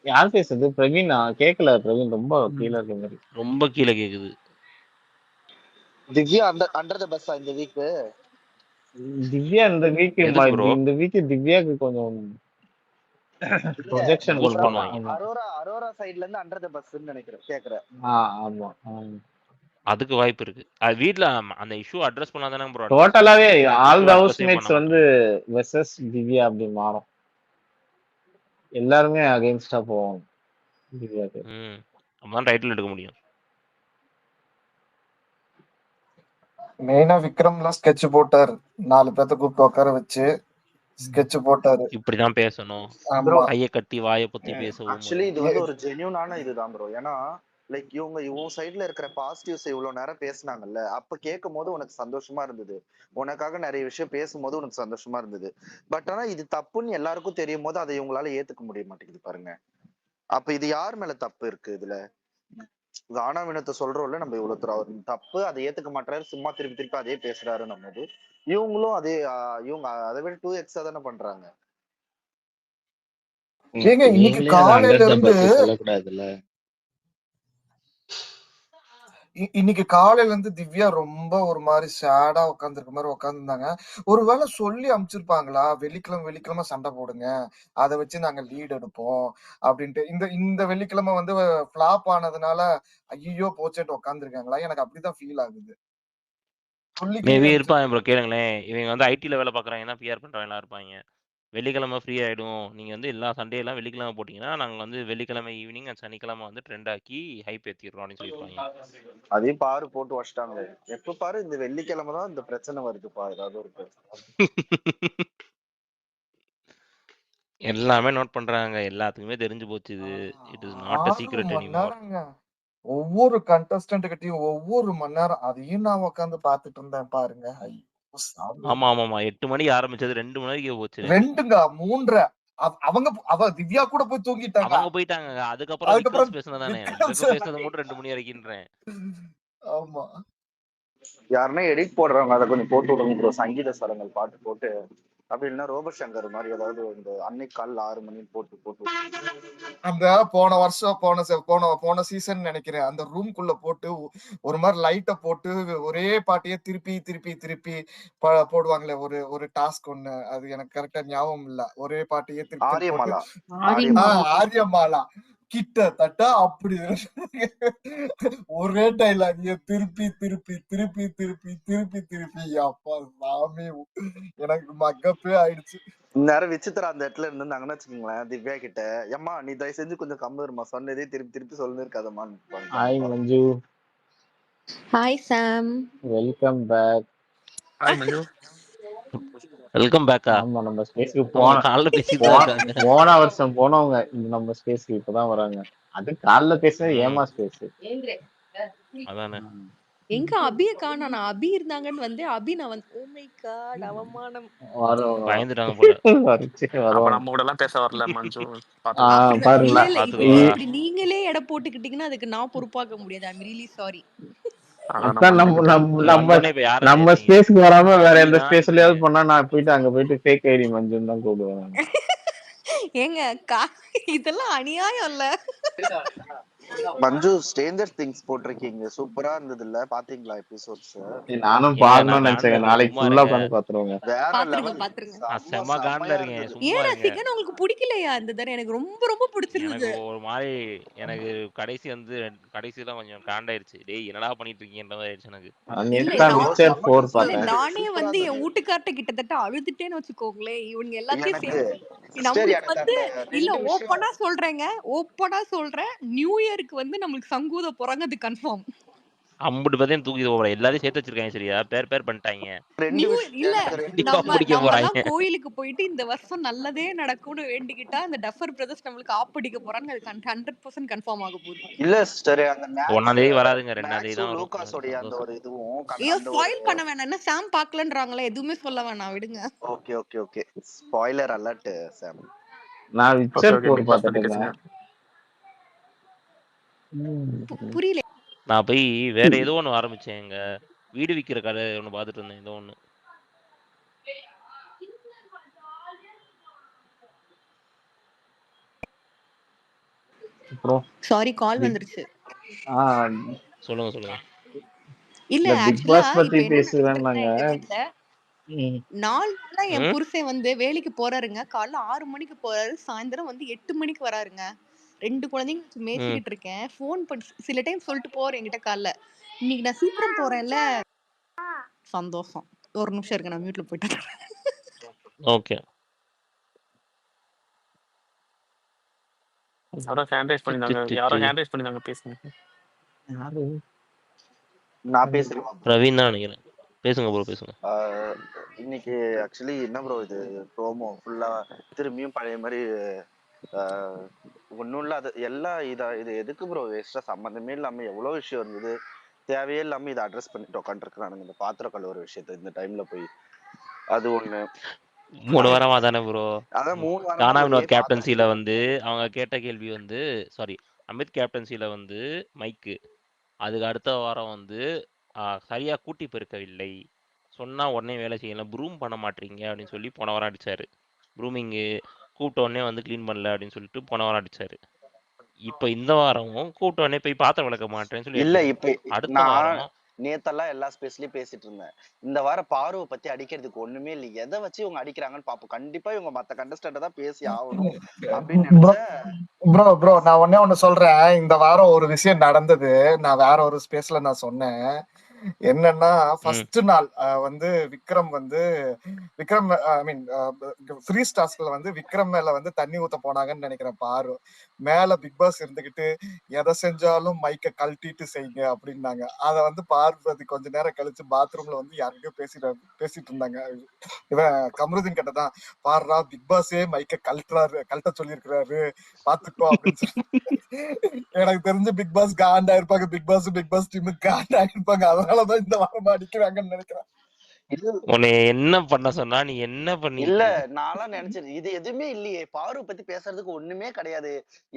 யார் பேசுறது? பிரவீனா? கேட்கல பிரவீன், ரொம்ப கீழே இருக்க மாதிரி. ரொம்ப கீழே கேக்குது. திவ்யா அண்டர் தி பஸ் இந்த வீக். திவ்யா இந்த வீக் திவ்யாக்கு கொஞ்சம் இல்ல ப்ரொஜெக்ஷன் பூஸ்ட் கொடுப்பாங்க. பண்ணுவாங்க. அரோரா அரோரா சைடுல இருந்து அண்டர் த பஸ்ன்னு நினைக்கிறேன் கேக்குறேன். ஆமா. அதுக்கு வாய்ப்பு இருக்கு. அது வீட்ல அந்த இஷ்யூ அட்ரஸ் பண்ணாதானே ப்ரோ அட்ரஸ் டோட்டலாவே ஆல் இஷ்யூ த அட்ரஸே பண்ண ஹவுஸ்மேட்ஸ் வந்து மாட்டாங்க. வெர்சஸ் திவ்யா அப்படி மாறும். எல்லாருமே அகைன்ஸ்டா போவாங்க திவ்யாக்கு. அப்பதான் டைட்டில் எடுக்க முடியும். மெயினா விக்ரம்லாம் ஸ்கெட்ச் போட்டாரு. 4 பேத்த கூப்பிட்டு உட்கார வச்சு ஸ்கெட்ச் போட்டாரு. இப்படிதான் பேசணும், ஆமா. கையை கட்டி வாயை பொத்தி பேசவும். ஆக்சுவலி இது வந்து ஒரு ஜென்யூனான இதுதான் ப்ரோ. ஏன்னா லைக் இவங்க சைடுல இருக்கிற பாசிட்டிவ்ஸ் இவ்வளவு நேரம் பேசினாங்கல்ல, அப்ப கேட்கும் போது உனக்கு சந்தோஷமா இருந்தது, உனக்காக நிறைய விஷயம் பேசும்போது உனக்கு சந்தோஷமா இருந்தது. பட் ஆனா இது தப்புன்னு எல்லாருக்கும் தெரியும் போது அதை இவங்களால ஏத்துக்க முடிய மாட்டேங்குது பாருங்க. அப்ப இது யார் மேல தப்பு இருக்கு இதுல? ஆனாவினத்தை சொல்றோம்ல நம்ம இவ்வளவு தப்பு, அதை ஏத்துக்க மாட்டாரு, சும்மா திருப்பி திருப்பி அதே பேசுறாரு நம்ம. இவங்களும் அதே இவங்க அதை விட 2x தானே பண்றாங்க. ஏங்க இன்னைக்கு காலையில இருந்து சொல்லக்கூடாதுல்ல. இன்னைக்கு காலையில இருந்து திவ்யா ரொம்ப ஒரு மாதிரி சேடா உட்காந்துருக்க மாதிரி உட்காந்துருந்தாங்க. ஒருவேளை சொல்லி அனுப்பிச்சிருப்பாங்களா, வெள்ளிக்கிழமை சண்டை போடுங்க, அதை வச்சு நாங்க லீட் எடுப்போம் அப்படின்ட்டு. இந்த வெள்ளிக்கிழமை வந்து ஃபிளாப் ஆனதுனால ஐயோ போச்சேட்டு உட்காந்துருக்காங்களா? எனக்கு அப்படிதான் ஃபீல் ஆகுது. மேபி இருப்பாங்க ப்ரோ, கேளுங்களேன். இவங்க வந்து ஐடில வேலை பாக்குறாங்கன்னா பிஆர் பண்றவங்க இருப்பாங்க. வெள்ளிக்கிழமை ஃப்ரீ ஆயிடும், நீங்க வந்து எல்லா சண்டே எல்லாம் வெள்ளிக்கிழமை போட்டீங்கன்னா நாங்க வந்து வெள்ளிக்கிழமை ஈவினிங் அண்ட் சனிக்கிழமை வந்து ட்ரெண்ட் ஆக்கி ஹைப் ஏத்திடுறோம் அப்படின்னு சொல்லியிருப்பாங்க. அதையும் பாரு போட்டு வச்சிட்டாங்க. எப்ப பாரு இந்த வெள்ளிக்கிழமை தான் இந்த பிரச்சனை வருதுப்பா, ஏதாவது ஒரு எல்லாமே நோட் பண்றாங்க, எல்லாத்துக்குமே தெரிஞ்சு போச்சு இது. It is not a secret anymore. ஒவ்வொரு கண்டஸ்டன்ட் கிட்டயும் ஒவ்வொரு மணி நேரம் அதையும் நான் உட்காந்து பாத்துட்டு இருந்தேன் பாருங்க. ஆமா 8 மணிக்கு ஆரம்பிச்சது 2 மணிக்கு போச்சு. 2ங்க 3:30 அவ திவ்யா கூட போய் தூங்கிட்டாங்க. அவங்க போயிட்டாங்க. அதுக்கப்புறம் விக்ரம்ஸ் பேசுனதானே, பேசுனது மட்டும் 2 மணி வரைக்கும்ன்றேன். ஆமா. யாருன்னா எடிட் போடுறவங்க அதை கொஞ்சம் போட்டு விடுங்க ப்ரோ, சங்கீத ஸ்வரங்கள் பாட்டு போட்டு. அப்படி இல்லைன்னா ரோபர்ட் சங்கர் மாதிரி ஏதாவது இந்த அன்னைக்கு காலைல 6 மணி போட்டு அந்த போன வருஷம் போன சீசன் நினைக்கிறேன், அந்த ரூம்குள்ள போட்டு ஒரு மாதிரி லைட்ட போட்டு ஒரே பாட்டையே திருப்பி திருப்பி திருப்பி போடுவாங்களே, ஒரு டாஸ்க் ஒண்ணு, அது எனக்கு கரெக்டா ஞாபகம் இல்ல. ஒரே பாட்டையே திருப்பி போட்டு ஆரியமாலா கிட்டத்தட்ட அப்படி ஒரே டைலாக் திருப்பி திருப்பி திருப்பி திருப்பி திருப்பி திருப்பி. அப்பா சாமி, எனக்கு மக்கப்பே ஆயிடுச்சு. நேரம் விசித்திரா அந்த இடத்துல இருந்தாங்கன்னு வச்சுக்கோங்களேன், திவ்யா கிட்ட, ஏம்மா நீ தயவு செஞ்சு கொஞ்சம் கம்மிருமா, சொன்னதே திருப்பி திருப்பி சொல்லு இருக்காதம்மான்னு. Hi Manju. Hi Sam. Welcome back. Hi Manju. Welcome பேக்கா? ஆமா, நம்ம ஸ்பேஸ்க்கு போன வருஷம் போனவங்க நம்ம ஸ்பேஸ்க்கு இப்பதான் வராங்க. அது காலைல பேசுறது ஏமா ஸ்பேஸ் அதானே. எங்க அபிய காணோம், நான் அபி இருந்தாங்கன்னு வந்து அபி நான் வந்து ஓ மை காட் அவமானம். பயந்துட்டாங்க போல. அப்ப நம்ம கூட எல்லாம் பேச வரல மஞ்சு. இல்ல இப்படி நீங்களே எடை போட்டுக்கிட்டீங்கன்னா அதுக்கு நான் பொறுப்பாக்க முடியாது. I'm really sorry. நம்ம ஸ்பேஸ்க்கு வராம வேற எந்த ஸ்பேஸ்லயாவது பண்ணா நான் போயிட்டு அங்க போயிட்டு ஃபேக் ஐடி மஞ்சுன்னு தான் கூப்பிடுவேன். ஏங்க இதெல்லாம் அநியாயம் இல்ல? மஞ்சு ஸ்ட்ரேஞ்சர் திங்ஸ் போட்டிருக்கீங்க, சூப்பரா இருந்தது இல்ல, பாத்தீங்களா எபிசோட்ஸ்? நானும் பாக்கணும்னு நினைச்சேன், நாளைக்கு ஃபுல்லா உட்கார்ந்து பாத்துருவேங்க. பாத்துருங்க. செம காண்ட்ல இருக்கேன். ஏன் ரசிகன் உங்களுக்கு பிடிக்கலையா இந்த தடவை? எனக்கு ரொம்ப ரொம்ப பிடிச்சிருந்தது. எனக்கு ஒரு மாதிரி எனக்கு கடைசில கொஞ்சம் காண்டாயிருச்சு. டேய் என்னடா பண்ணிட்டு இருக்கீங்கன்ற மாதிரி ஆயிடுச்சு எனக்கு. நானே வந்து என் வீட்டுக்கார்ட்ட கிட்டத்தட்ட அழுதுட்டேன்னு வச்சுக்கோங்களேன். இவங்க எல்லாத்தையும் சேர்த்து நம்மளுக்கு வந்து இல்ல ஓப்பனா சொல்றேன், நியூ இயருக்கு வந்து நம்மளுக்கு சங்கூத போறாங்க, அது கன்ஃபார்ம். அம்புட்டு பதையும் தூக்கி எல்லாரையும் சேர்த்து வச்சிருக்காங்க. சரியா பேர் பண்ணிட்டாங்க. இல்ல நம்ம கோயிலுக்கு போயிட்டு இந்த வருஷம் நல்லதே நடக்கும்னு வேண்டிக்கிட்டா இந்த டஃபர் பிரதர்ஸ் நம்மளுக்கு ஆப்படிக்க போறாங்க, அது 100% கன்ஃபார்ம் ஆக போகுது. இல்ல சிஸ்டர், அந்த 1ஆம் தேதி வராதுங்க, 2ஆம் தேதி தான் வரும். லூகாஸோட அந்த ஒரு இதுவும் ஸ்பாயில் பண்ண வேணாம். என்ன சாம் பார்க்கலன்றாங்களே, எதுவுமே சொல்ல வேணாம், விடுங்க. ஓகே ஸ்பாயிலர் அலர்ட் சாம். நான் விச்சர் 4 பார்த்துட்டேன். புரியல. நான் போய் வேற ஏதோ ஒண்ணு ஆரம்பிச்சேன், எங்க வீடு விக்கிற கடை ஒண்ணு பாத்துட்டு இருந்தேன். ஏதோ ஒண்ணு சாரி கால் வந்துருச்சு. சொல்லுங்க. இல்ல பிக் பாஸ் பத்தி பேசுவேன்னாங்க. ம். நாள் ஃபுல்லா என் ம். புருஷன் வந்து வேலைக்கு போறாருங்க. காலைல 6 மணிக்கு போறாரு. சாயந்தரம் வந்து 8 மணிக்கு வராருங்க. 2 குழந்தைங்க வச்சு ம். மேய்ச்சிக்கிட்டு இருக்கேன். ஃபோன் பண்ணி சில டைம் சொல்லிட்டு போவாரு என்கிட்ட காலைல. இன்னைக்கு நான் சீக்கிரம் போறேன்ல. சந்தோஷம். ஒரு நிமிஷம் இருங்க, நான் மியூட்ல போயிட்டு வரேன். ஓகே. யாரோ ஹேண்ட் ரைஸ் பண்ணிருந்தாங்க. யாரோ ஹேண்ட் ரைஸ் பண்ணிருந்தாங்க, பேசுங்க. யாரு? நான் பேசுறேன். பிரவீன் தான் நினைக்கிறேன். பேசுங்க ப்ரோ, பேசுங்க. இன்னைக்கு ஆக்சுவலி என்ன ப்ரோ இது ப்ரோமோ ஃபுல்லா திரும்பியும் பழைய மாதிரி ஒன்றும் இல்லை. அது எல்லாம் இது எதுக்கு ப்ரோ வேஸ்டா சம்மந்தமே இல்லாம எவ்வளவு விஷயம் இருந்தது, தேவையே இல்லாம இதை அட்ரஸ் பண்ணிட்டு உட்காந்துருக்கானுங்க. இந்த பாத்திர கழுவுற விஷயத்த இந்த டைம்ல போய் அது ஒண்ணு 3 வாரமா தானே ப்ரோ. அதான் 3 வாரமா கானா bro, வினோத் இதே கேப்டன்சில பார்த்துட்டு வந்து அவங்க கேட்ட கேள்வி வந்து அமித் கேப்டன்சில வந்து மைக்கு. அதுக்கு அடுத்த வாரம் வந்து சரியா கூட்டி பெருக்கவில்லை, சொன்னா உடனே வேலை செய்யலாம், ப்ரூம் பண்ண மாட்டீங்க அப்படின்னு சொல்லி போன வாரம் அடிச்சாரு. ப்ரூமிங்கு கூப்பிட்ட உடனே வந்து க்ளீன் பண்ணல அப்படின்னு சொல்லிட்டு போன வாரம் அடிச்சாரு. இப்ப இந்த வாரமும் கூப்பிட்ட உடனே போய் பாத்திரம் விளக்க மாட்டேன்னு சொல்லி இல்ல. அடிக்கிறாரு. இப்ப அடுத்த நான் வாரம் நேத்தெல்லாம் எல்லா ஸ்பேஸ்லயும் பேசிட்டு இருந்தேன். இந்த வாரம் பார்வை பத்தி அடிக்கிறதுக்கு ஒண்ணுமே இல்லை, எதை வச்சு இவங்க அடிக்கிறாங்கன்னு பாப்போம். கண்டிப்பா இவங்க மத்த கண்டஸ்டன்ட் தான் பேசி ஆகணும் அப்படின்னு நினைச்சேன். ப்ரோ நான் ஒண்ணு சொல்றேன். இந்த வாரம் ஒரு விஷயம் நடந்தது. நான் வேற ஒரு ஸ்பேஸ்ல நான் சொன்னேன். என்னன்னா ஃபர்ஸ்ட் நாள் வந்து விக்ரம் ஐ மீன் ஃப்ரீ ஸ்டார்ஸ்ல வந்து விக்ரம் மேல வந்து தண்ணி ஊத்த போனாங்கன்னு நினைக்கிறேன். பாரு மேல பிக் பாஸ் இருந்துகிட்டு எதை செஞ்சாலும் மைக்க கழட்டிட்டு செய்யுங்க அப்படின்னாங்க. அத வந்து பார்வதி கொஞ்ச நேரம் கழிச்சு பாத்ரூம்ல வந்து யாருக்கையோ பேசிட்டு இருந்தாங்க. இவன் கமருதீன் கிட்டதான், பாருடா பிக் பாஸே மைக்க கழட்ட சொல்லியிருக்கிறாரு பாத்துக்கோ அப்படின்னு சொல்லி. எனக்கு தெரிஞ்சு பிக் பாஸ் காண்டா இருப்பாங்க, பிக் பாஸ் டீம் காண்டா இருப்பாங்க. அதனாலதான் இந்த வாரம் அடிக்கிறாங்கன்னு நினைக்கிறேன். உன்னை என்ன பண்ண சொன்னா நீ என்ன பண்ணி? இல்ல நான்லாம் நினைச்சேன் இது எதுவுமே இல்லையே, பார்வை பத்தி பேசுறதுக்கு ஒண்ணுமே கிடையாது.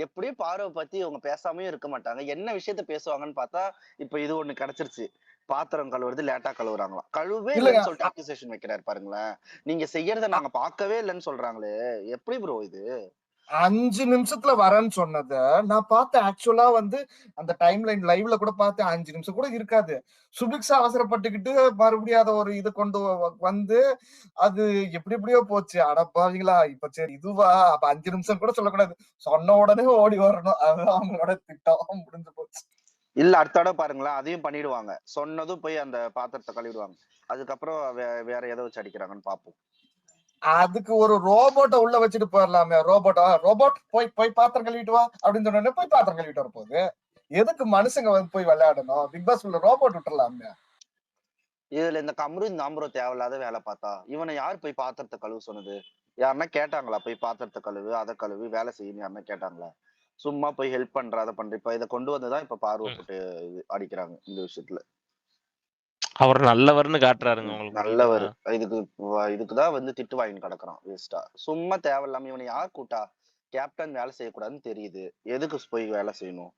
எப்படியும் பார்வை பத்தி இவங்க பேசாமையும் இருக்க மாட்டாங்க. என்ன விஷயத்த பேசுவாங்கன்னு பார்த்தா இப்ப இது ஒண்ணு கிடைச்சிருச்சு. பாத்திரம் கழுவுறது லேட்டா கழுவுறாங்களாம். கழுவே இல்லைன்னு சொல்லிட்டு அக்யூசேஷன் வைக்கிறாரு பாருங்களேன். நீங்க செய்யறத நாங்க பார்க்கவே இல்லைன்னு சொல்றாங்களே, எப்படி ப்ரோ இது? 5 நிமிஷத்துல வரேன்னு சொன்னத நான் பார்த்தேன். ஆக்சுவலா வந்து அந்த டைம் லைன் லைவ்ல கூட பார்த்தேன். 5 நிமிஷம் கூட இருக்காது. சுபிக்ஷா அவசரப்பட்டுக்கிட்டு மறுபடியும் அதை ஒரு இது கொண்டு வந்து அது எப்படியோ போச்சு. அடப்பாவீங்களா, இப்ப சரி இதுவா, அப்ப 5 நிமிஷம் கூட சொல்லக்கூடாது, சொன்ன உடனே ஓடி வரணும். அதுதான் அவங்களோட திட்டம். முடிஞ்சு போச்சு. இல்ல அடுத்த தடவை பாருங்களேன், அதையும் பண்ணிடுவாங்க. சொன்னதும் போய் அந்த பாத்திரத்தை கழுவிடுவாங்க. அதுக்கப்புறம் வேற எதை வச்சு அடிக்கிறாங்கன்னு பாப்போம். அதுக்கு ஒரு ரோபோட்டை உள்ள வச்சுட்டு போயிடலாமே. ரோபோட் போய் பாத்திரம் கழுவிட்டு வா அப்படின்னு சொன்னோடனே போய் பாத்திரம் கழுவிட்டு வர போகுது. எதுக்கு மனுஷங்க வந்து போய் விளையாடணும்? பிக் பாஸ் உள்ள ரோபோட் விட்டுறலாமே. இதுல இந்த கமருதீன் தான் ப்ரோ தேவையில்லாத வேலை பார்த்தா. இவனை யார் போய் பாத்திரத்தை கழுவு சொன்னது? யாருன்னா கேட்டாங்களா போய் பாத்திரத்தை கழுவு, அதை கழுவு, வேலை செய்யணும் யாருன்னா கேட்டாங்களா? சும்மா போய் ஹெல்ப் பண்ற, அதை பண்ற. இப்ப இதை கொண்டு வந்துதான் இப்ப பார்வை போட்டு அடிக்கிறாங்க இந்த விஷயத்துல. அவர் நல்லவர்னு காட்டுறாருங்க உங்களுக்கு. நல்லவர். இதுக்குதான் வந்து திட்டு வாங்கி கிடக்குறான் வேஸ்டா. சும்மா தேவையில்லாம இவனை யார் கூட்டா? கேப்டன் வேலை செய்யக்கூடாதுன்னு தெரியுது, எதுக்கு போய் வேலை செய்யணும்?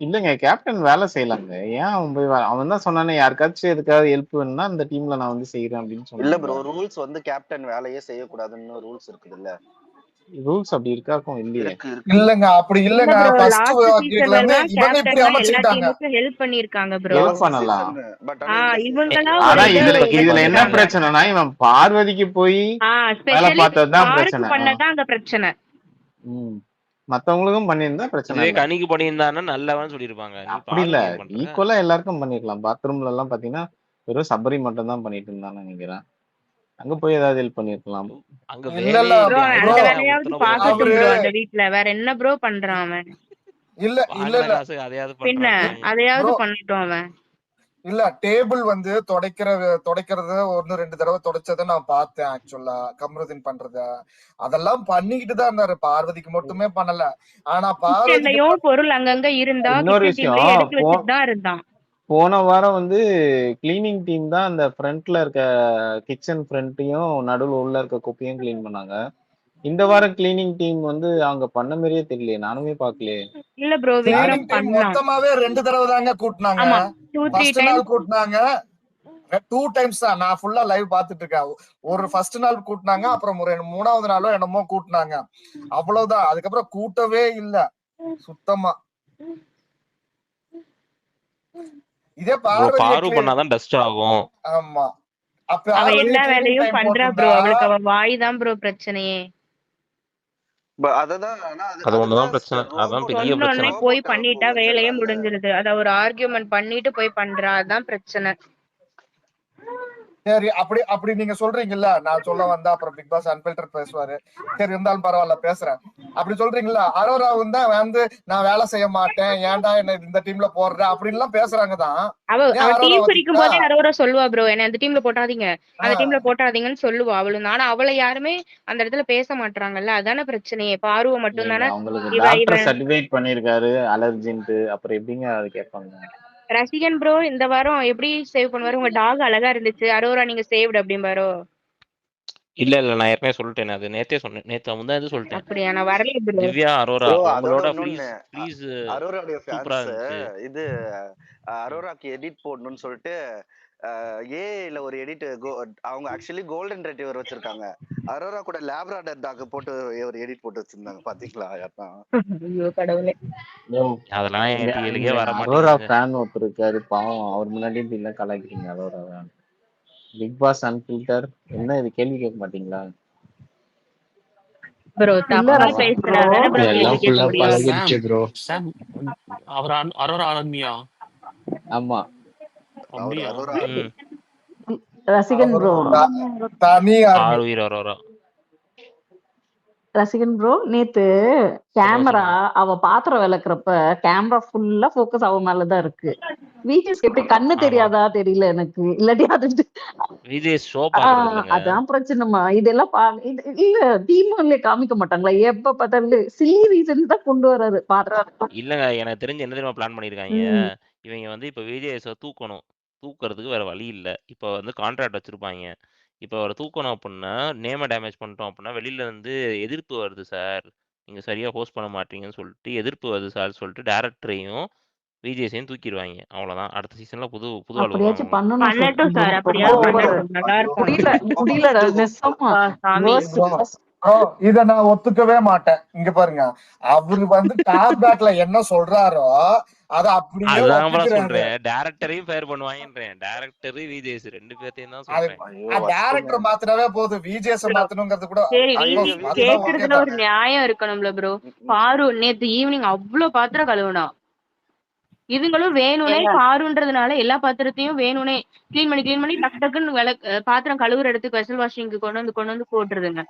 இல்லங்க, கேப்டன் வேலை செய்யலாங்க. ஏன் அவன் போய் அவன் தான் சொன்னானே யாருக்காச்சும் எதுக்காவது ஹெல்ப் வேணும்னா இந்த டீம்ல நான் வந்து செய்யறேன் அப்படின்னு சொன்னேன். இல்ல ப்ரோ, ரூல்ஸ் வந்து கேப்டன் வேலையே செய்யக்கூடாதுன்னு ரூல்ஸ் இருக்குது இல்ல? ரூல்ஸ் அப்படி இருக்காக்கும் இல்லையே. இல்லங்க அப்படி இல்லங்க. ஃபர்ஸ்ட் சீசன்ல தான் இவங்க இப்படி கேப்டன் எல்லா அமைச்சிட்டாங்க. டீமுக்கும் ஹெல்ப் பண்ணிருக்காங்க ப்ரோ. ஹெல்ப் பண்ணலாம். இவங்களா ஆனா ஒரு இதுல என்ன பிரச்சனைனா இவன் பார்வதிக்கு போய் வேலை பார்த்ததுதான் பிரச்சனை. பண்ணதான் அந்த பிரச்சனை. மத்தவங்களுக்கும் பண்ணியிருந்தா பிரச்சனை இல்ல. கணிக்கு பண்ணியிருந்தானா நல்லவன்னு சொல்லிருப்பாங்க. அப்படி இல்ல, ஈக்குவலா எல்லாருக்கும் பண்ணிருக்கலாம். பாத்ரூம்ல எல்லாம் பாத்தீங்கன்னா வெறும் சபரி மட்டும் தான் பண்ணிட்டு இருந்தான்னு நினைக்கிறேன். அங்க போய் ஏதாவது ஹெல்ப் பண்ணிருக்கலாம். அங்க அந்த வேலையாவது பாக்கட்டும் ப்ரோ. அந்த வீட்ல வேற என்ன ப்ரோ பண்றான் அவன்? இல்ல பின்ன அதையாவது பண்ணிட்டோம் அவன். இல்ல டேபிள் வந்து துடைக்கிறத 1-2 தடவை துடைச்சதை நான் பார்த்தேன். ஆக்சுவலா கமருதீன் பண்றத அதெல்லாம் பண்ணிக்கிட்டு தான் இருந்தாரு. பார்வதிக்கு மட்டுமே பண்ணல. ஆனா பார்வதிக்கு பொருள் அங்கங்க இருந்தா இன்னொரு விஷயம், எடுத்து வச்சுட்டு தான் இருந்தான். போன வாரம் வந்து கிளீனிங் டீம் தான் அந்த ஃப்ரண்ட்ல இருக்க கிச்சன் ஃப்ரண்ட்டையும் நடுவுல உள்ள இருக்க குப்பையும் கிளீன் பண்ணாங்க. இந்த வாரம் கிளீனிங் டீம் வந்து அவங்க பண்ண மாதிரியே தெரியல, நானுமே பாக்கலையே. இல்ல ப்ரோ, விக்ரம் பண்ணான். மொத்தமாவே 2 தடவை தாங்க கூட்டினாங்க. ஃபர்ஸ்ட் நாள் கூட்டினாங்க 2 டைம்ஸ் தான். நான் ஃபுல்லா லைவ் பாத்துட்டு இருக்கேன். ஒரு ஃபர்ஸ்ட் நாள் கூட்டினாங்க, அப்புறம் 3வது நாளோ என்னமோ கூட்டினாங்க. அவ்வளவுதான். அதுக்கப்புறம் கூட்டவே இல்ல சுத்தமா. இதே ப்ரோ பார்வதியை பாரு பண்ணாதான் டஸ்ட் ஆகும். ஆமா அப்ப அவ பார்வதியை எல்லா கிளீனிங் வேலையும் டைம் பண்றா போட்டிருந்தா ப்ரோ. அவளுக்கு அவ வாய் தான் ப்ரோ பிரச்சனையே. அததான் ஆனா அது ஒண்ணுதான் அதுதான் பிரச்சனை. அதான் ரோபோட் பெரிய சொன்ன உடனே பிரச்சனை. போய் ரோபோட்டை பண்ணிட்டா வேலையே வச்சிடலாம்ல. முடிஞ்சிருது. அத ஒரு ஆர்கியூமெண்ட் பண்ணிட்டு போய் பண்றா, அதான் பிரச்சனை. சரி அப்படி அப்படி நீங்க சொல்றீங்கல்ல, நான் சொல்ல வந்தா அப்புறம் பிக் பாஸ் அன்பில்டர் பேசுவாரு. சரி இருந்தாலும் பரவாயில்ல பேசுறேன். அப்படி சொல்றீங்களா, அரோரா தான் நான் வேலை செய்ய மாட்டேன், ஏன்டா என்ன இந்த டீம்ல போடுற அப்படின்னு எல்லாம் பேசுறாங்க தான். அவ ஏன் அரோரா டீம் பிரிக்கும் வச்சுக்கிட்டா போதே அரோரா சொல்லுவா ப்ரோ, என்ன அந்த டீம்ல போட்டாதீங்க, அந்த டீம்ல போட்டாதீங்கன்னு சொல்லுவா அவளும். ஆனா அவளை யாருமே அந்த இடத்துல பேச மாட்டாங்கல்ல, அதான பிரச்சனையே. பார்வை மட்டும் நீங்க தானே அவங்களுக்கு இவ டாக்டர் இவன் சர்டிஃபிகேட் பண்ணிருக்காரு அலர்ஜின்ட்டு, அப்புறம் எப்படிங்க அது கேட்பாங்க? ரசிகன் ப்ரோ இந்த வாரம் எப்படி சேவ் பண்ணுவாரு? உங்க டாக் அழகா இருந்துச்சு அரோரா, நீங்க சேவ்டு அப்படிம்பாரோ? இல்ல நான் ஏற்கனவே சொல்லிட்டேன். அது நேத்தே சொன்னேன். நேத்து முந்தா இது சொல்லிட்டேன். அப்படியா? நான் வரல ப்ரோ. திவ்யா அரோரா ப்ரோ அதோட உங்களோட இன்னொன்னு ப்ளீஸ் அரோராவுடைய சூப்பரா ஃபேன்ஸ் இருந்துச்சு. இது அரோராக்கு எடிட் போடணும்னு சொல்லிட்டு ஏல ஒரு எடிட் அவங்க ஆக்சுவலி கோல்டன் ரெட்ரீவர் வச்சிருக்காங்க, அரோரா கூட லேப்ராடர் டாக் போட்டு ஒரு எடிட் போட்டு வச்சிருந்தாங்க. பாத்தீங்களா? ஐயோ கடவுளே. அதெல்லாம் என் டிஎலுக்கே வர அரோரா மாட்டேங்குது. ஃபேன் ஒருத்தர் இருக்காரு பாவம், அவர் முன்னாடி இப்படி எல்லாம் கலாய்க்கிறீங்க அரோரா. பிக் பாஸ் அன்ஃபில்டர் என்ன இது, கேள்வி கேட்க மாட்டீங்களா ப்ரோ? தப்பா இல்ல பேசுறா தானே ப்ரோ கேள்வி எல்லாம் கேட்க ஃபுல்லா முடியும். பழகிடுச்சு ப்ரோ. சாம் அவர் அரோரா ஆர்மியா? ஆமா அவர் அப்படியா? அரோரா ரசிகன் ப்ரோ, தனி ஆர்மி. ஆர்வீர் அரோரா. ரசிகன் ப்ரோ, நேத்து கேமரா அவ பாத்திரம் விளக்குறப்ப கேமரா ஃபுல்லா போக்கஸ் அவ மேலதான் இருக்கு. விஜிஎஸ் எப்படி கண்ணு தெரியாதா தெரியல எனக்கு, இல்லாட்டி அது விஜய் ஷோ பாக்குறது இல்லங்க. அதான் பிரச்சனைமா. இதெல்லாம் இல்ல தீமான்ல காமிக்க மாட்டாங்களா? எப்ப பார்த்தாலும் சில்லி ரீசன் தான் கொண்டு வராரு பாத்திரம். இல்லங்க எனக்கு தெரிஞ்சு என்ன தெரியுமா பிளான் பண்ணிருக்காங்க, இவங்க வந்து இப்ப விஜய் தூக்கணும், தூக்குறதுக்கு வேற வழி இல்ல. இப்ப வந்து கான்ட்ராக்ட் வச்சிருப்பாங்க. இப்ப அவரை தூக்கணும் அப்படின்னா நேம டேமேஜ் பண்ணிட்டோம் அப்படின்னா வெளியில இருந்து எதிர்ப்பு வருது சார், நீங்க சரியா ஹோஸ்ட் பண்ண மாட்டீங்கன்னு சொல்லிட்டு எதிர்ப்பு வருது சார் சொல்லிட்டு டேரக்டரையும் விஜேஸையும் தூக்கிடுவாங்க. அவ்வளவுதான். அடுத்த சீசன்ல புது ஆள் அப்படியாச்சும் வருவாங்க. பண்ணணும் பண்ணட்டும் சார், அப்படியா பண்ணட்டும், நல்லா இருக்கும். முடியல நெசமா. சாமி இத நான் ஒத்துக்கவே மாட்டேன். இங்க பாருங்க, அவரு வந்து டாப் பேக்ல என்ன சொல்றாரோ அத அப்படியே அதான் ஒத்துக்கிறாரு. சொல்றேன், டைரக்டரையும் ஃபயர் பண்ணுவாங்கன்றேன். டைரக்டர் விஜேஸ் ரெண்டு பேர்த்தையும் தான் சொல்றேன். டைரக்டர் மாத்தினவே போதும், விஜிஎஸ் மாத்தணுங்கிறது கூட சரி, கேக்குறதுல ஒரு நியாயம் இருக்கணும்ல ப்ரோ. பாரு நேத்து ஈவினிங் அவ்வளவு பாத்திரம் கழுவுனா, இவங்களும் வேணும்னே பாருன்றதுனால எல்லா பாத்திரத்தையும் வேணும்னே கிளீன் பண்ணி டக்கு டக்குன்னு பாத்திரம் கழுவுற இடத்துக்கு வெசல் வாஷிங்க்கு கொண்டு வந்து போட்டுருதுங்க.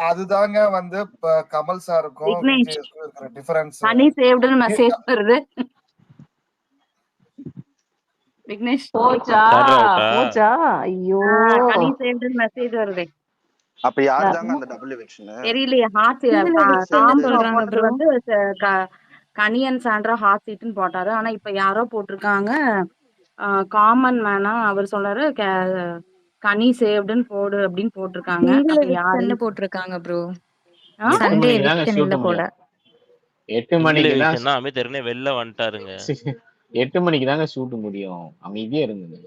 அதுதாங்க வந்து கமல் சாருக்கும் விஜய்க்கும் இருக்கிற டிஃபரன்ஸ். ஹனி சேவ்டுன்னு மெசேஜ் வருது. விக்னேஷ் போச்சா? ஐயோ, ஹனி சேவ்டுன்னு மெசேஜ் வருது. அப்ப யாரு தாங்க அந்த டபுள் எவிக்ஷன் தெரியலையே. ஹாட் சொல்றாங்க ப்ரோ வந்து கனியன் சாண்ட்ரா ஹாட் சீட்னு போட்டாரு. ஆனா இப்ப யாரோ போட்டிருக்காங்க காமன் மேனா, அவர் சொல்றாரு கனி சேவ்டுன்னு போடு அப்படின்னு போட்டிருக்காங்க. போட்டிருக்காங்க ப்ரோ. சண்டே எவிக்ஷன் இல்ல போல. 8 மணிக்கு தான் அமிதர்னே வெளில வந்துட்டாருங்க. 8 மணிக்கு தாங்க ஷூட் முடியும். அமைதியா இருங்க.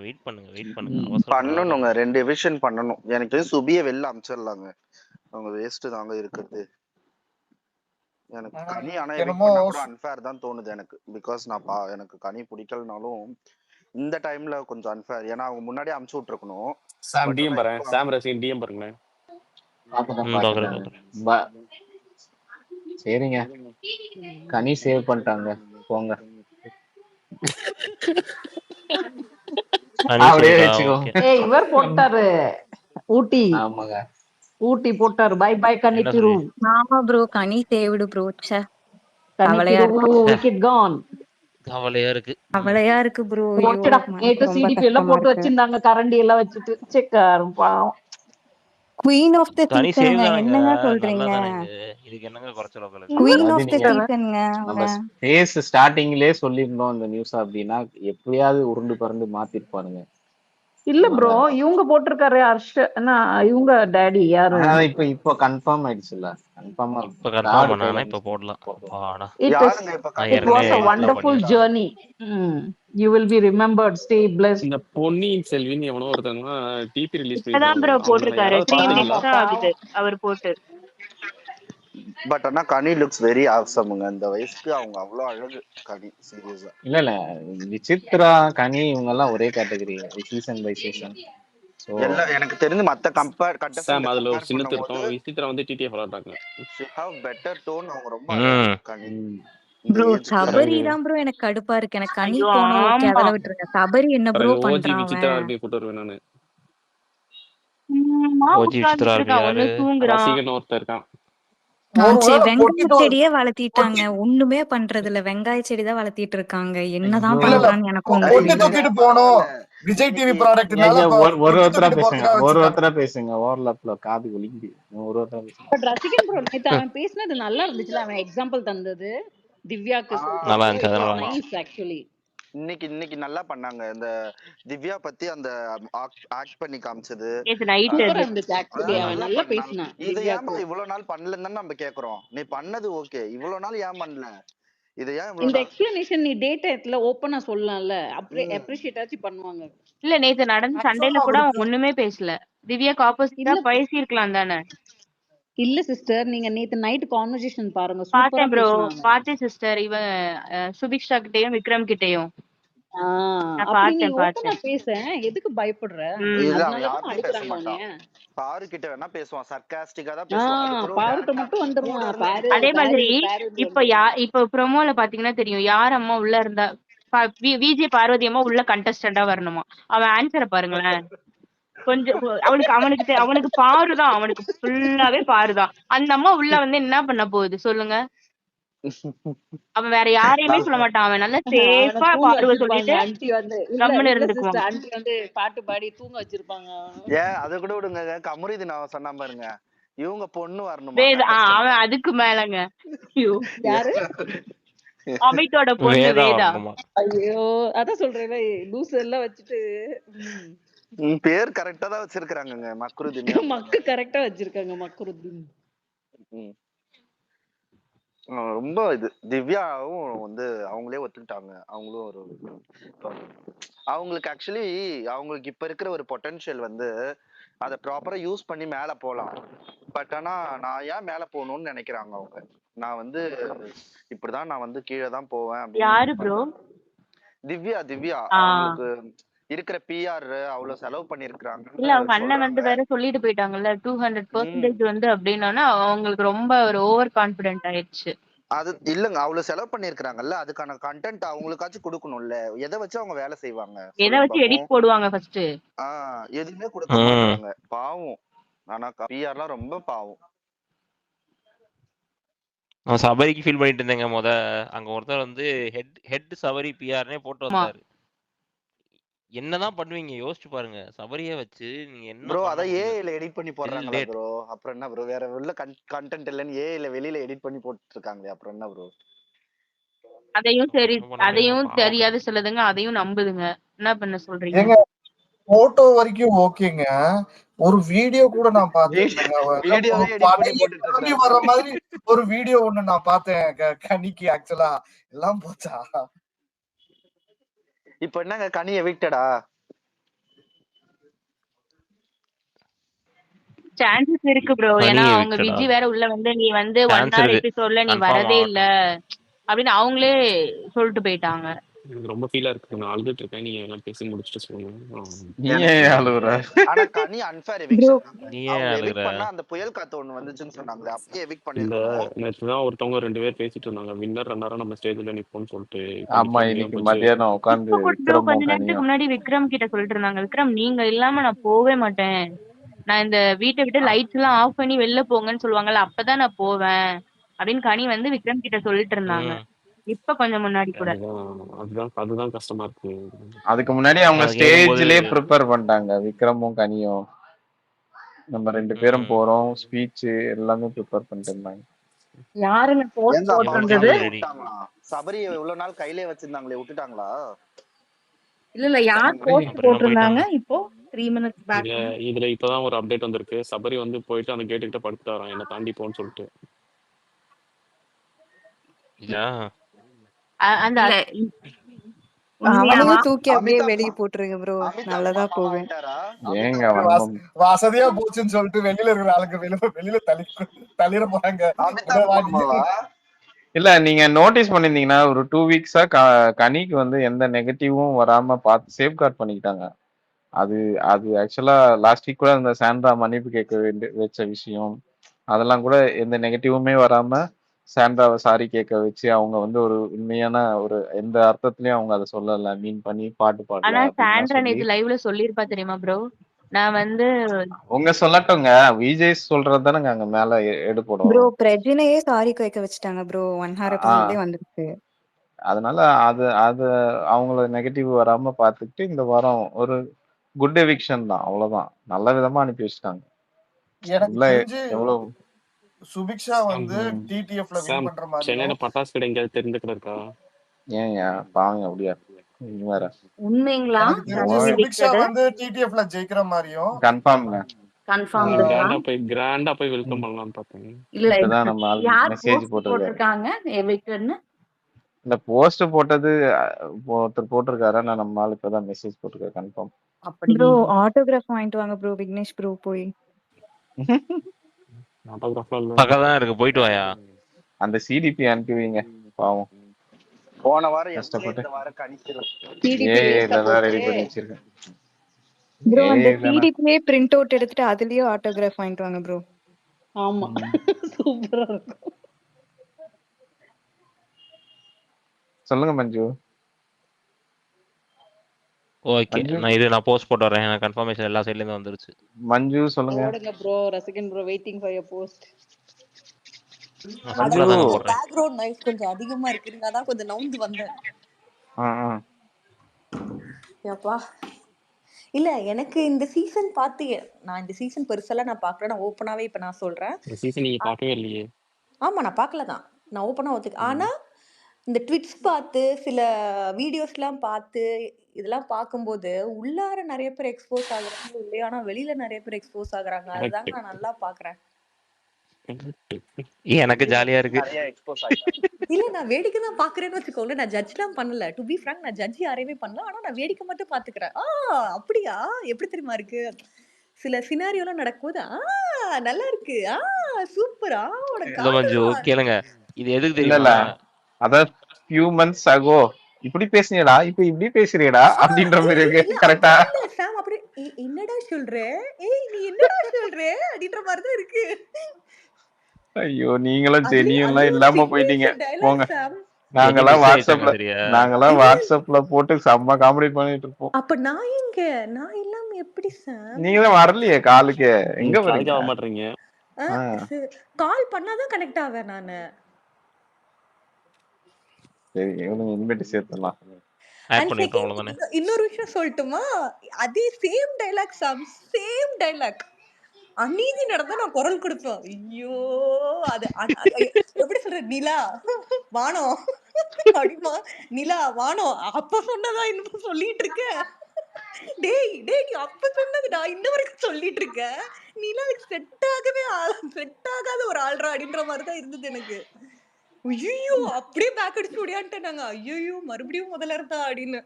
வெயிட் பண்ணுங்க. பண்ணணுங்க, 2 எவிக்ஷன் பண்ணணும். எனக்கு சுபியை வெளில அமிச்சிடலாங்க, அவங்க வேஸ்ட் தாங்க இருக்குது. எனக்கு கனி ஆனா கூட அன்ஃபேர் தான் தோணுது எனக்கு. பிகாஸ் எனக்கு கனி பிடிக்கலனாலும் இந்த டைம்ல கொஞ்சம் அன்ஃபேர். ஏன்னா அவங்க முன்னாடியே அமுச்சு விட்டுருக்கணும். சாம் டிஎம் பாருங்க, சாம் ரசிகன் டிஎம் பாருங்களேன். சரிங்க, கனி சேவ் பண்ணிட்டாங்க போங்க. இவர் போட்டாரு ஊட்டி. ஆமாங்க, ஊட்டி போட்டாரு. பை பை கனி திரு. ஆமா ப்ரோ, கனி தேவிடு ப்ரோ. விக்கெட் கான். கவலையா இருக்கு ப்ரோ. நேத்து சிடிபி எல்லாம் போட்டு வச்சிருந்தாங்க, கரண்டி எல்லாம் வச்சுட்டு. செக்காரும் பாவம். குவீன் ஆஃப் தி சீசன்ங்க, என்னங்க சொல்றீங்க? இதுக்கு என்னங்க குறைச்சல் உங்களுக்கு? குவீன் ஆஃப் தி சீசன்ங்க. நம்ம ஃபேஸ் ஸ்டார்டிங்லயே சொல்லிருந்தோம் இந்த நியூஸ் அப்படினா எப்படியாவது உருண்டு பறந்து மாத்திருப்பானுங்க. இல்ல ப்ரோ, இவங்க போட்டிருக்காரு ஹர்ஷ். இவங்க டாடி யாரு? இப்போ கன்ஃபார்ம் ஆயிடுச்சுல. கன்ஃபார்மா இப்ப போடலாம். It was a wonderful journey. You will be remembered. Stay blessed. இந்த பொன்னியின் செல்வின் எவனோ ஒருத்தங்க டிபி ரிலீஸ் அதான் ப்ரோ போட்டிருக்காரு. 3 மினிட்ஸ் ஆகுது அவர் போட்டு. பட் ஆனா கனி லுக்ஸ் வெரி ஆசம்ங்க. இந்த வயசுக்கு அவங்க அவ்வளவு அழகு கனி, சீரியஸா. இல்ல விசித்ரா கனி இவங்க எல்லாம் ஒரே கேட்டகரி சீசன் பை சீசன். எல்லாம் எனக்கு தெரிஞ்சு மத்த சாம் அதுல ஒரு கம்பேர் சின்ன பண்ணும்போது திருத்தம். விசித்ரா வந்து டிடிஎஃப் விளையாடுறாங்க. she have better tone. அவங்க ரொம்ப அழகு கனி. இந்த ப்ரோ ஏஜ்க்கு சபரி தான் ப்ரோ எனக்கு கடுப்பா இருக்கு. எனக்கு கனி ஐயோ போனோம் ஓகே, ஆமா அதெல்லாம் விட்டுருங்க. சபரி என்ன ப்ரோ ஓஜி பண்றான் விசித்ரா அவன்? ஆர்பி போட்டு வருவேன் நானு. சும்மா ஓஜி விசித்ரா உட்கார்ந்துட்டு ஆர்பி இருக்கான், ஒண்ணு யாரு? தூங்குறான். ரசிகன் ஒருத்தர் இருக்கான். சரி, ஒருவேளை வெங்காய பொட்டிட்டு செடியே வளர்த்திட்டாங்க. பொட்டி ஒண்ணுமே பண்றது இல்ல. வெங்காய செடி தான் வளர்த்திட்டு இருக்காங்க. என்னதான் ஐயோ இல்ல பண்றான்னு எனக்கு ஒண்ணும் பொட்டி புரியல. தூக்கிட்டு போனோம் விஜய் டிவி ப்ராடக்ட்னால ஒரு பொட்டி ஒருத்தரா தூக்கிட்டு பேசுங்க, போறதுக்காக ஒரு வச்சிருக்காங்க. ஒருத்தரா பேசுங்க. ஓவர்லாப்ல காது ஒலிக்குது. ஒரு ஒருத்தரா பேசுங்க. பட் ரசிகன் ப்ரோ நேத்து அவன் பேசினது நல்லா இருந்துச்சுல. அவன் எக்ஸாம்பிள் தந்தது திவ்யாக்கு நல்லா சொல்றது. இருந்துச்சு, இட் அதெல்லாம் வாஸ் நல்லா இருந்துச்சு. Nice actually. இன்னைக்கு நல்லா பண்ணாங்க. இந்த திவ்யா பத்தி அந்த ஆக்ட் பண்ணி காமிச்சது நேத்து நைட் சூப்பரா அது இருந்துச்சு ஆக்சுவலி. அதெல்லாம் அவன் நல்லா நல்லா பண்ணாங்க. பேசினான் இதை ஏன்பா திவ்யாக்கு. இவ்வளவு நாள் பண்ணலன்னு தானே நம்ம கேக்குறோம். நீ பண்ணது ஓகே, இவ்வளவு நாள் ஏன் பண்ணல? இதை ஏன் இவ்வளவு இந்த நாள்? எக்ஸ்பிளனேஷன் நீ டேட்ல ஓப்பனா சொல்லலாம்ல. அப்படியே அப்ரிஷியேட் ஆச்சு பண்ணுவாங்க. இல்ல நேத்து நடந்த சண்டையில ஆக்சுவலா கூட அவன் அவருக்கு ஒண்ணுமே பேசல. திவ்யாக்கு ஆப்போசிட்டா இல்ல பேசியிருக்கலாம் தானே. இல்ல சிஸ்டர், நீங்க நேத்து நைட் கான்வர்சேஷன் பாருங்க, சூப்பரா பார்த்தேன் ப்ரோ, பேசினாங்க. பார்த்தேன் சிஸ்டர். இவன் சுபிக்ஷா கிட்டயும் விக்ரம் கிட்டயும் நான் அப்படி நீ ஓப்பனா பார்த்தேன். பேச, எதுக்கு பயப்படுற? இல்ல அவன் அதனாலதான் யார்கிட்டயும் பேச அடிக்கிறாங்க மாட்டான். அவனைய. பாரு கிட்ட வேணா பேசுவான், சர்க்காஸ்டிக்கா தான் பேசுவான். அது கூட பாருட்ட டைரக்டா மட்டும் கூட வந்துருவான். இருந்து பாரு அதே மாதிரி பாரு இப்ப ப்ரோமோல பாத்தீங்கன்னா தெரியும் யார் அம்மா உள்ள இருந்தா. விஜய் பார்வதி அம்மா உள்ள கண்டஸ்டண்டா வரணுமா. அவன் ஆன்சரை பாருங்களேன். கொஞ்சம் அவனுக்கு பாருதான், அவனுக்கு ஃபுல்லாவே பாருதான். அந்த அம்மா உள்ள வந்து என்ன பண்ண போகுது சொல்லுங்க. அவன் வேற யாரையுமே சொல்ல மாட்டான். அவன் நல்லா அவனை சேஃபா தூங்க பார்வை வச்சிருப்பாங்க. சொல்லிட்டு ஆன்ட்டி வந்து இல்ல கம்முன்னு இல்ல சிஸ்டர், இருந்துக்குவான். ஆன்ட்டி வந்து பாட்டு பாடி தூங்க வச்சிருப்பாங்க. ஏன் அதை கூட விடுங்க. கமருதீன் அவன் சொன்னா பாருங்க, இவங்க பொண்ணு வரணுமா அவன் அதுக்கு மேலங்க. ஐயோ யாரு? அமித்தோட பொண்ணு வேதா வேதா. வரணுமா? ஐயோ அதான் சொல்றேன், லூஸ் எல்லாம் வச்சுட்டு. பேர் கரெக்டா தான் வச்சிருக்காங்க மக்ருதீன். மக்கு கரெக்டா வச்சிருக்காங்க மக்ருதீன். ரொம்ப இது திவ்யாவும் வந்து அவங்களே ஒத்துக்கிட்டாங்க. அவங்களும் ஒரு அவங்களுக்கு ஆக்சுவலி அவங்களுக்கு இப்ப இருக்கிற ஒரு பொட்டன்ஷியல் வந்து அதை ப்ராப்பரா யூஸ் பண்ணி மேல போலாம். பட் ஆனா நான் ஏன் மேல போகணும்னு நினைக்கிறாங்க அவங்க. நான் வந்து இப்படிதான், நான் வந்து கீழே தான் போவேன். யாரு ப்ரோ? திவ்யா அவங்களுக்கு இருக்கிற பிஆர் அவ்வளவு செலவு பண்ணிருக்காங்க. இல்ல அவங்க அண்ணன் வந்து வேற சொல்லிட்டு போயிட்டாங்கல்ல 200% வந்து அப்படின்னா அவங்களுக்கு ரொம்ப ஒரு ஓவர் கான்பிடென்ட் ஆயிடுச்சு. அது இல்லங்க, அவ்வளவு செலவு பண்ணிருக்காங்கல்ல, அதுக்கான கண்டென்ட் அவங்களுக்காச்சும் கொடுக்கணும்ல. எதை வச்சு அவங்க வேலை செய்வாங்க? எதை வச்சு எடிட் போடுவாங்க ஃபர்ஸ்ட்? எதுவுமே கொடுக்க மாட்டாங்க. பாவம். ஆனா பிஆர்லாம் ரொம்ப பாவம். சபரிக்கு ஃபீல் பண்ணிட்டு இருந்தேங்க. அங்க ஒருத்தர் வந்து ஹெட் சபரி பிஆர்னே போட்டு வந்தாரு. என்னதான் பண்ணுவீங்க யோசிச்சு பாருங்க. சபரியை வச்சு நீங்க என்ன ப்ரோ? பண்ண அத முடியும்? ஏஐல எடிட் பண்ணி போடுறாங்களா ப்ரோ? அப்புறம் என்ன ப்ரோ? வேற உள்ள கண்டென்ட் இல்லன்னு ஏஐல வெளியில எடிட் பண்ணி போட்டு இருக்காங்களே, அப்புறம் என்ன ப்ரோ? அதையும் தெரியாத சொல்லுதுங்க, அதையும் நம்புதுங்க. என்ன பண்ண சொல்றீங்க? ஏங்க போட்டோ வரைக்கும் ஓகேங்க. ஒரு வீடியோ கூட நான் பார்த்தேன். வர மாதிரி ஒரு வீடியோ ஒண்ணு நான் பார்த்தேன் கனிக்கு. ஆக்சுவலா எல்லாம் போச்சா? இப்ப என்னங்க கனி எவிக்டடா? சான்சஸ் இருக்கு ப்ரோ. ஏன்னா அவங்க விஜய் வேற உள்ள வந்து நீ வந்து 1 hour எபிசோட்ல நீ வரதே இல்ல அப்படின்னு அவங்களே சொல்லிட்டு போயிட்டாங்க. ரொம்ப ஃபீலா இருக்கு. நான் அழுதுட்டு இருக்கேன். நீங்க எல்லாம் பேசி முடிச்சிட்டு சொல்லுங்க. ஆனா கனி அன்ஃபேர் எவிக்ஷன். அவங்க எவிக்ட் பண்ணா அந்த புயல் காத்து ஒண்ணு வந்துச்சுன்னு சொன்னாங்க. அப்படியே எவிக்ட் பண்ணிருக்காங்க. நேத்து தான் ஒருத்தவங்க 2 பேர் பேசிட்டு இருந்தாங்க. வின்னர் 2 நேரம் நம்ம ஸ்டேஜ்ல நிப்போம்னு சொல்லிட்டு. ஆமா, இன்னைக்கு மத்தியானம் உட்கார்ந்து கொஞ்ச நேரத்துக்கு முன்னாடி விக்ரம் கிட்ட சொல்லிட்டு இருந்தாங்க, விக்ரம் நீங்க இல்லாம நான் போவே மாட்டேன். நான் இந்த வீட்டை விட்டு லைட்ஸ் எல்லாம் ஆஃப் பண்ணி வெளில போங்கன்னு சொல்லுவாங்கல்ல, அப்பதான் நான் போவேன் அப்படின்னு கனி வந்து விக்ரம் கிட்ட சொல்லிட்டு இருந்தாங்க. இப்ப கொஞ்சம் முன்னாடி கூட. அதுதான் கஷ்டமா இருக்கு. அதுக்கு முன்னாடி அவங்க ஸ்டேஜ்லயே ப்ரிப்பேர் பண்ணிட்டாங்க. விக்ரமும் கனியும் நம்ம 2 பேரும் போறோம், ஸ்பீச் எல்லாமே ப்ரிப்பேர் பண்ணிட்டு இருந்தாங்க. யாருங்க போஸ்ட் போட்டுருந்தது? சபரி இவ்வளவு நாள் கையிலே வச்சிருந்தாங்களே, விட்டுட்டாங்களா? இல்ல யார் போஸ்ட் போட்டுருந்தாங்க இப்போ 3 minutes பேக்? இதுல இப்பதான் ஒரு அப்டேட் வந்திருக்கு. சபரி வந்து போயிட்டு அந்த கேட்டு கிட்ட படுத்துட்டாராம், என்ன தாண்டி போன்னு சொல்லிட்டு. அந்த உண்மையாவா? அவனையும் தூக்கி அப்படியே அமிதாப் வெளியே போட்டுருங்க ப்ரோ, அமிதாப் நல்லதா மாமாவா போகும். ஆயிட்டாரா? ஏங்க அமிதாப் மாமா வன்மம் வசதியா போச்சுன்னு சொல்லிட்டு வெளியில இருக்கிற ஆளுங்க வெளியில தள்ளிட போறாங்க. அமிதாப் மாமாவா? இல்ல நீங்க நோட்டீஸ் பண்ணிருந்தீங்கன்னா ஒரு 2 வீக்ஸா கனிக்கு வந்து எந்த நெகட்டிவும் வராம பார்த்து சேஃப்கார்ட் பண்ணிக்கிட்டாங்க. அது அது ஆக்சுவலா லாஸ்ட் வீக் கூட அந்த சாண்ட்ரா மன்னிப்பு கேட்க வச்ச விஷயம் அதெல்லாம் கூட எந்த நெகட்டிவுமே வராம சாண்ட்ராவை சாரி கேட்க வச்சு அவங்க வந்து ஒரு உண்மையான ஒரு எந்த அர்த்தத்திலயும் அவங்க அதை சொல்லல மீன் பண்ணி பாட்டு பாடல ஆனா அப்படின்லாம் சாண்ட்ரா சொல்லி நேத்து லைவ்ல சொல்லிருப்பா தெரியுமா ப்ரோ? நான் வந்து அவங்க சொல்லட்டுங்க விஜய் சொல்றது தானேங்க அங்க மேல ப்ரோ எடுப்படும். பிரஜனையே சாரி கேட்க வச்சுட்டாங்க ப்ரோ, ஆஹ் 1 வந்துருக்கு. அதனால அது அது அவங்கள நெகட்டிவ் வராம பார்த்துக்கிட்டு இந்த வாரம் ஒரு குட் எவிக்ஷன் தான், அவ்வளவுதான். நல்ல விதமா அனுப்பி வச்சுட்டாங்க. எனக்கு உள்ள தெரிஞ்சு எவ்வளவு சுபிக்ஷா வந்து டிடிஎஃப்ல வின் சாம் பண்ற மாதிரியும் சென்னையில பட்டாசு கடை எங்கேயாவது தெரிஞ்சுக்கிட்டு இருக்கா? ஏங்க பாவங்க அப்படியா நீங்க வேற உண்மைங்களா? எனக்கு தெரிஞ்சு நீங்க சுபிக்ஷா விட்டது வந்து டிடிஎஃப்ல ஜெயிக்கிற மாதிரியும் கன்ஃபார்ம்ங்க. கன்ஃபார்ம்டுங்களா? கிராண்டா போய் வெல்கம் பண்ணலாம்னு பார்த்தேன். இல்ல இப்பதான் நம்ம ஆள் யார் மெசேஜ் போஸ்ட் போட்டிருக்காரு. போட்டிருக்காங்க எவிக்டட்னு? இந்த போஸ்ட் போட்டது ஒருத்தர் போட்டிருக்காரு, நான் நம்ம ஆள் இப்பதான் மெசேஜ் போட்டிருக்காரு கன்ஃபார்ம். அப்படி ப்ரோ ஆட்டோகிராஃப் வாங்கிட்டு வாங்க ப்ரோ, விக்னேஷ் ப்ரோ போய். பக்கம் தான் இருக்கு, போயிட்டு வாயா. அந்த சிடிபி அனுப்புவீங்க பாவம், போன வாரம் எஸ்ஏ, கஷ்டப்பட்டு இந்த வாரம் கணிச்சிடும். டிடிபி வேஸ்டா ஏஐல தான் போச்சு. ரெடி பண்ணி வச்சிருக்கேன். ப்ரோ அந்த ஏஐ தானே. சிடிபிலே பிரிண்ட் அவுட் எடுத்துட்டு அதுலயே ஆட்டோகிராஃப் வாங்கிட்டு வாங்க ப்ரோ. ஆமா சூப்பரா இருக்கும். சொல்லுங்க மஞ்சு. ஓகே, மஞ்சு நான் போஸ்ட் போட்டு வரேன். எனக்கு கன்ஃபர்மேஷன் எல்லா சைடுல இருந்து வந்துருச்சு. மஞ்சு சொல்லுங்க. போடுங்க ப்ரோ, ரசிகன் bro waiting for your post. நான் மஞ்சு சிம்பிளா தாங்க போடுறேன். பேக்ரவுண்ட் நாய்ஸ் கொஞ்சம் அதிகமா இருக்கு, அதான் கொஞ்சம் நவுந்து வந்தேன். ஏப்பா இல்ல, எனக்கு இந்த சீசன் பார்த்து நான் இந்த சீசன் பெருசெல்லாம் நான் பார்க்கல. நான் ஓப்பனாவே இப்ப நான் சொல்றேன். இந்த சீசன் நீங்க பார்க்கவே இல்லையே? ஆமா, நான் பார்க்கல தான், நான் ஓப்பனா ஒத்துக்க. ஆனா இந்த ட்விட்ஸ் பார்த்து சில வீடியோஸ்லாம் பார்த்து இதெல்லாம் பார்க்கும்போது உள்ளார நிறைய பேர் எக்ஸ்போஸ் ஆகுறாங்க இல்லையா, ஆனா வெளியில நிறைய பேர் எக்ஸ்போஸ் ஆகுறாங்க. அதுதாங்க நான் நல்லா பாக்குறேன். எனக்கு ஜாலியா இருக்கு. நிறைய எக்ஸ்போஸ் ஆயிட்டாங்க. இல்ல, நான் வேடிக்கை தான் பாக்குறேன்னு வச்சுக்கோங்களேன். நான் ஜட்ஜ்லாம் பண்ணல. டு பி ஃப்ராங்க், நான் ஜட்ஜ் யாரையுமே பண்ணல. ஆனா நான் வேடிக்கை மட்டும் பாத்துக்கிறேன். அப்படியா, எப்படி தெரியுமா இருக்கு, சில சினாரியோலாம் நடக்கும்போது நல்லா இருக்கு, சூப்பரா உனக்கு இல்ல மஞ்சு காதல். கேளுங்க, இது எதுக்கு இல்ல தெரியுமா? அதான் few months ago இப்படி பேசுனீடா இப்ப இப்படி பேசுறீடா அப்படின்ற மாதிரி இருக்கு. இல்ல கரெக்டா? இல்ல சாம், அப்படி என்னடா சொல்ற, நீ என்னடா சொல்ற அப்படின்ற மாதிரி தான் இருக்கு. ஐயோ நீங்களும் அதுலயும் ஜெனியூன்லாம் ஒரு இல்லாம போயிட்டீங்க சிக்னேச்சர் போங்க. டைலாக் சாம். நாங்கெல்லாம் மிஸ் ஆயிட்டாங்க வாட்ஸ்அப்ல சரியா? வாட்ஸ்அப்ல போட்டு செம்ம காமெடி பண்ணிட்டு இருப்போம். அப்ப நான் எங்க, நான் இல்லாம எப்படி சாம்? நீங்களும் வரலையே காலுக்கு, எங்க காலேஜ் வரீங்க? ஆக மாட்டீங்க. கால் பண்ணாதான் கனெக்ட் ஆவேன் நானு. சரி இவனுங்க இனிமேட்டு சேர்த்துலாம். ஆட் அண்ட் பண்ணிட்டோம் அவ்வளவுதானே. இன்னொரு விஷயம் சொல்லட்டுமா, அதே சேம் டைலாக் சாம், சேம் டைலாக். அநீதி நடந்தா நான் குரல் கொடுப்பேன். ஐயோ அது எப்படி சொல்ற, நிலா வானம் அப்படிமா, நிலா வானம் அப்ப சொன்னதா இன்னும் சொல்லிட்டு இருக்க. டேய் டேய், நீ அப்ப சொன்னது நான் இன்ன வரைக்கும் சொல்லிட்டு இருக்கேன். நிலா செட் ஆகாத ஒரு ஆள்ரா அப்படின்ற மாதிரிதான் இருந்தது எனக்கு. ஐயோ அப்படியே பேக் அடிச்சு ஓடியான்ட்டேன் நாங்க. ஐயோ மறுபடியும் முதல்ல இருந்தா அப்படின்னு.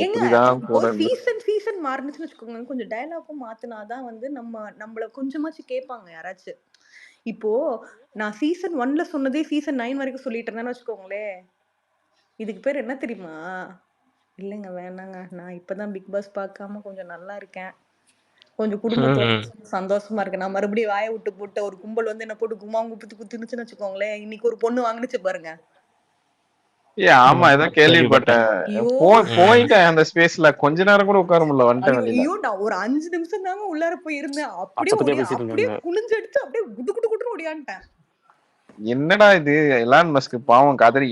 ஏங்க எப்படிதான் கூட ஒரு சீசன் மாறுனுச்சுன்னு வச்சுக்கோங்க, கொஞ்சம் டயலாக்கும் மாத்தினாதான் வந்து நம்மள கொஞ்சமாச்சு கேட்பாங்க யாராச்சும். இப்போ நான் சீசன் 1ல சொன்னதே சீசன் 9 வரைக்கும் சொல்லிட்டு இருந்தேன்னு வச்சுக்கோங்களேன், இதுக்கு பேர் என்ன தெரியுமா? இல்லைங்க வேணாங்க, நான் இப்பதான் பிக் பாஸ் பார்க்காம கொஞ்சம் நல்லா இருக்கேன், கொஞ்சம் குடும்பத்தோட சந்தோஷமா இருக்கு. நான் மறுபடியும் வாயை விட்டு போட்ட ஒரு கும்பல் வந்து என்ன போட்டு கும்மாங்க குத்துனுச்சுன்னு வச்சுக்கோங்களேன். இன்னைக்கு ஒரு பொண்ணு வாங்கினுச்சு பாருங்க. ஆமா ஏதோ கேள்விப்பட்டேன். போயிட்டேன் அந்த ஸ்பேஸ்ல கொஞ்ச நேரம் கூட உட்கார முடியல, வந்துட்டேன் வெளியில. ஐயோ நான் ஒரு 5 நிமிஷம் தாங்க உள்ளார போய் இருந்தேன். அப்படியே குனிஞ்சு எடுத்து அப்படியே குடு குடு குடுன்னு ஓடியான்ட்டேன். என்னடா இது எலான் மஸ்க் பாவம் கதறி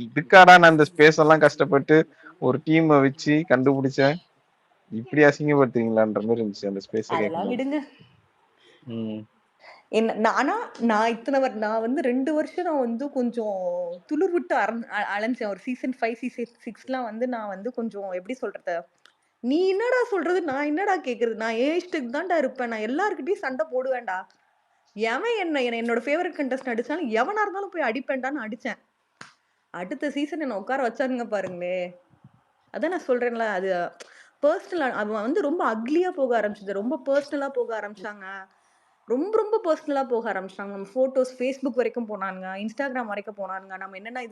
இதுக்காடா நான் இந்த ஸ்பேஸ் எல்லாம் கஷ்டப்பட்டு ஒரு டீமை வச்சு கண்டுபிடிச்சேன், இப்படி அசிங்கப்படுத்துறீங்களான்ற மாதிரி இருந்துச்சு அந்த ஸ்பேஸ். அதெல்லாம் விடுங்க. ஆனா நான் வந்து 2 வருஷம் நான் வந்து கொஞ்சம் துளிர் விட்டு அலைஞ்சேன். ஒரு சீசன் 5 சீசன் 6லாம் வந்து நான் வந்து கொஞ்சம் எப்படி சொல்றது, நீ என்னடா சொல்றது, நான் என்னடா கேக்குறது, நான் ஏன் இஷ்டத்துக்கு தான்டா இருப்பேன், நான் எல்லாருக்கிட்டையும் சண்டை போடுவேன்டா, எவன் என்னோட ஃபேவரட் கண்டஸ்ட் அடிச்சாலும் எவனா இருந்தாலும் போய் அடிப்பேன்டான்னு அடிச்சேன். அடுத்த சீசன் என்ன உட்கார வச்சானுங்க பாருங்களே. அதான் நான் சொல்றேன்ல, அது பர்சனலா அவன் வந்து ரொம்ப அக்லியா போக ஆரம்பிச்சது. ரொம்ப பர்சனலா போக ஆரம்பிச்சாங்க. ரொம்ப பர்சனலா போக ஆரம்பிச்சிட்டாங்க. நம்ம ஃபோட்டோஸ் Facebook வரைக்கும் போனானுங்க. Instagram வரைக்கும் போனானுங்க. நம்ம என்னென்ன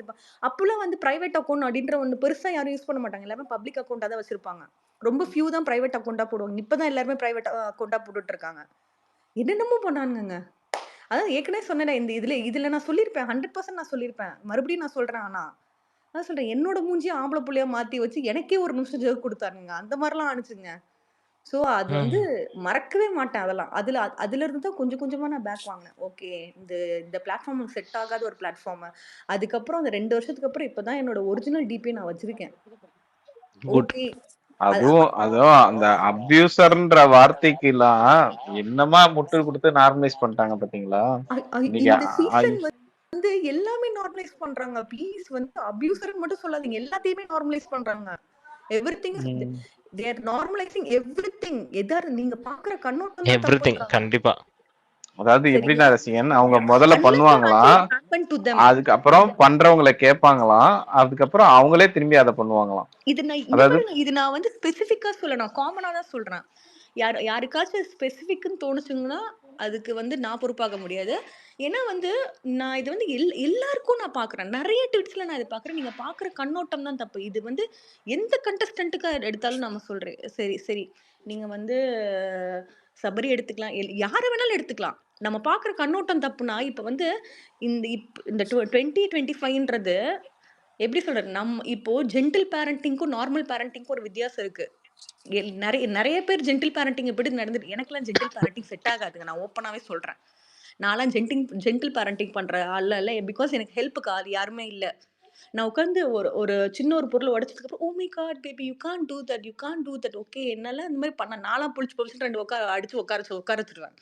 அப்பலாம் வந்து பிரைவேட் அக்கவுண்ட் அப்படின்ற ஒண்ணு பெருசா யாரும் யூஸ் பண்ண மாட்டாங்க. எல்லாமே பப்ளிக் அக்கவுண்டா தான் வச்சிருப்பாங்க. ரொம்ப ஃபியூ தான் பிரைவேட் அக்கவுண்டா போடுவாங்க. இப்பதான் எல்லாருமே பிரைவேட் அக்கவுண்டா போட்டுட்டு இருக்காங்க. என்னென்னமோ பண்ணானுங்கங்க. அதான் ஏற்கனவே சொன்னேனே, இதுல நான் சொல்லியிருப்பேன். 100% நான் சொல்லியிருப்பேன். மறுபடியும் நான் சொல்றேன். ஆனா அதான் சொல்றேன், என்னோட மூஞ்சிய ஆம்பளை புள்ளையா மாத்தி வச்சு எனக்கே ஒரு நிமிஷம் ஜோக் குடுத்தானுங்க. அந்த மாரிலாம் ஆனுச்சுங்க. சோ அது வந்து மறக்கவே மாட்டேன் அதெல்லாம். அதுல இருந்து தான் கொஞ்சம் கொஞ்சமா நான் பேக் வாங்கினேன். ஓகே, இந்த பிளாட்ஃபார்ம் செட் ஆகாத ஒரு பிளாட்ஃபார்ம். அதுக்கப்புறம் அந்த 2 வருஷத்துக்கு அப்புறம் இப்பதான் என்னோட ஒரிஜினல் டிபி நான் வச்சிருக்கேன். குட். ஓகே. அதுவும் அந்த அபியூசர்ன்ற வார்த்தைக்கெல்லாம் என்னமா முட்டு கொடுத்து நார்மலைஸ் பண்ணிட்டாங்க பாத்தீங்களா? இன்னைக்கு இந்த சீசன் வந்து எல்லாமே நார்மலைஸ் பண்றாங்க. ப்ளீஸ் வந்து அபியூசர் மட்டும் சொல்லாதீங்க. எல்லாத்தையுமே நார்மலைஸ் பண்றாங்க. Everything they are normalizing everything. நீங்க பாக்குற கண்ணோட்டம் தான் எவ்ரிதிங் கண்டிப்பா. அதாவது எப்படின்னா ரசிகன் அவங்க முதல்ல பண்ணுவாங்களாம், அதுக்கப்புறம் பண்றவங்களை கேட்பாங்களாம், அதுக்கப்புறம் அவங்களே திரும்பி அதை பண்ணுவாங்களாம். இது நான் வந்து ஸ்பெசிபிக்கா சொல்லணும், காமனா தான் சொல்றேன். யாருக்காச்சும் ஸ்பெசிபிக்னு தோணுச்சுங்கன்னா அதுக்கு வந்து நான் பொறுப்பாக முடியாது. ஏன்னா வந்து நான் இது வந்து எல்லாருக்கும் நான் பாக்குறேன். நிறைய ட்வீட்ஸ்ல நான் இதை பாக்குறேன். நீங்க பாக்குற கண்ணோட்டம் தான் தப்பு. இது வந்து எந்த கண்டஸ்டன்ட்டுக்கு எடுத்தாலும் நம்ம சொல்றேன். சரி நீங்க வந்து சபரி எடுத்துக்கலாம், யாரை வேணாலும் எடுத்துக்கலாம். நம்ம பாக்குற கண்ணோட்டம் தப்புனா இப்ப வந்து இந்த 2025ன்றது எப்படி சொல்றது, நம்ம இப்போ ஜென்டில் பேரண்டிங்க்கும் நார்மல் பேரண்டிங்க்கும் ஒரு வித்தியாசம் இருக்கு. நிறைய பேர் ஜென்டில் பேரண்டிங் எப்படி நடந்துட்டு, எனக்கெல்லாம் ஜென்டில் பேரண்டிங் செட் ஆகாதுங்க. நான் ஓப்பனாவே சொல்றேன். நான்லாம் ஜென்டில் பேரண்டிங் பண்ற ஆள் இல்ல. பிகாஸ் எனக்கு ஹெல்ப்புக்கு ஆள் யாருமே இல்ல. நான் உட்காந்து ஒரு சின்ன ஒரு பொருள் உடைச்சதுக்கு அப்புறம், oh my God baby you can't do that okay, என்னால இந்த மாதிரி பண்ண நாலாம் புளிச்சு 2 அடிச்சு உட்கார வச்சிருவேன்.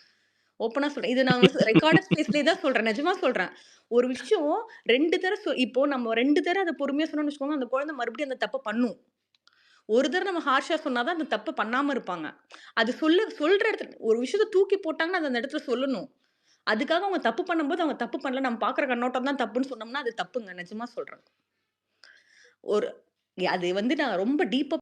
ஓப்பனா சொல்றேன். இது நான் ரெக்கார்டட் ஸ்பேஸ்லயே தான் சொல்றேன். நிஜமா சொல்றேன். ஒரு விஷயம் 2 தடவை இப்போ நம்ம 2 தடவை அதை பொறுமையா சொன்னோம்னு வச்சுக்கோங்க, அந்த குழந்தை மறுபடியும் அந்த தப்பை பண்ணும். ஒரு தடவை நம்ம ஹார்ஷா சொன்னாதான் அந்த தப்பு பண்ணாம இருப்பாங்க. அது சொல்ற இடத்துல ஒரு விஷயத்த தூக்கி போட்டாங்கன்னா அது அந்த இடத்துல சொல்லணும். அதுக்காக அவங்க தப்பு பண்ணும்போது அவங்க தப்பு பண்ணல, நம்ம பாக்குற கண்ணோட்டம் தான் தப்புன்னு சொன்னோம்னா அது தப்புங்க. நிஜமா சொல்றேன். அது வந்து நான் ரொம்ப டீப்பா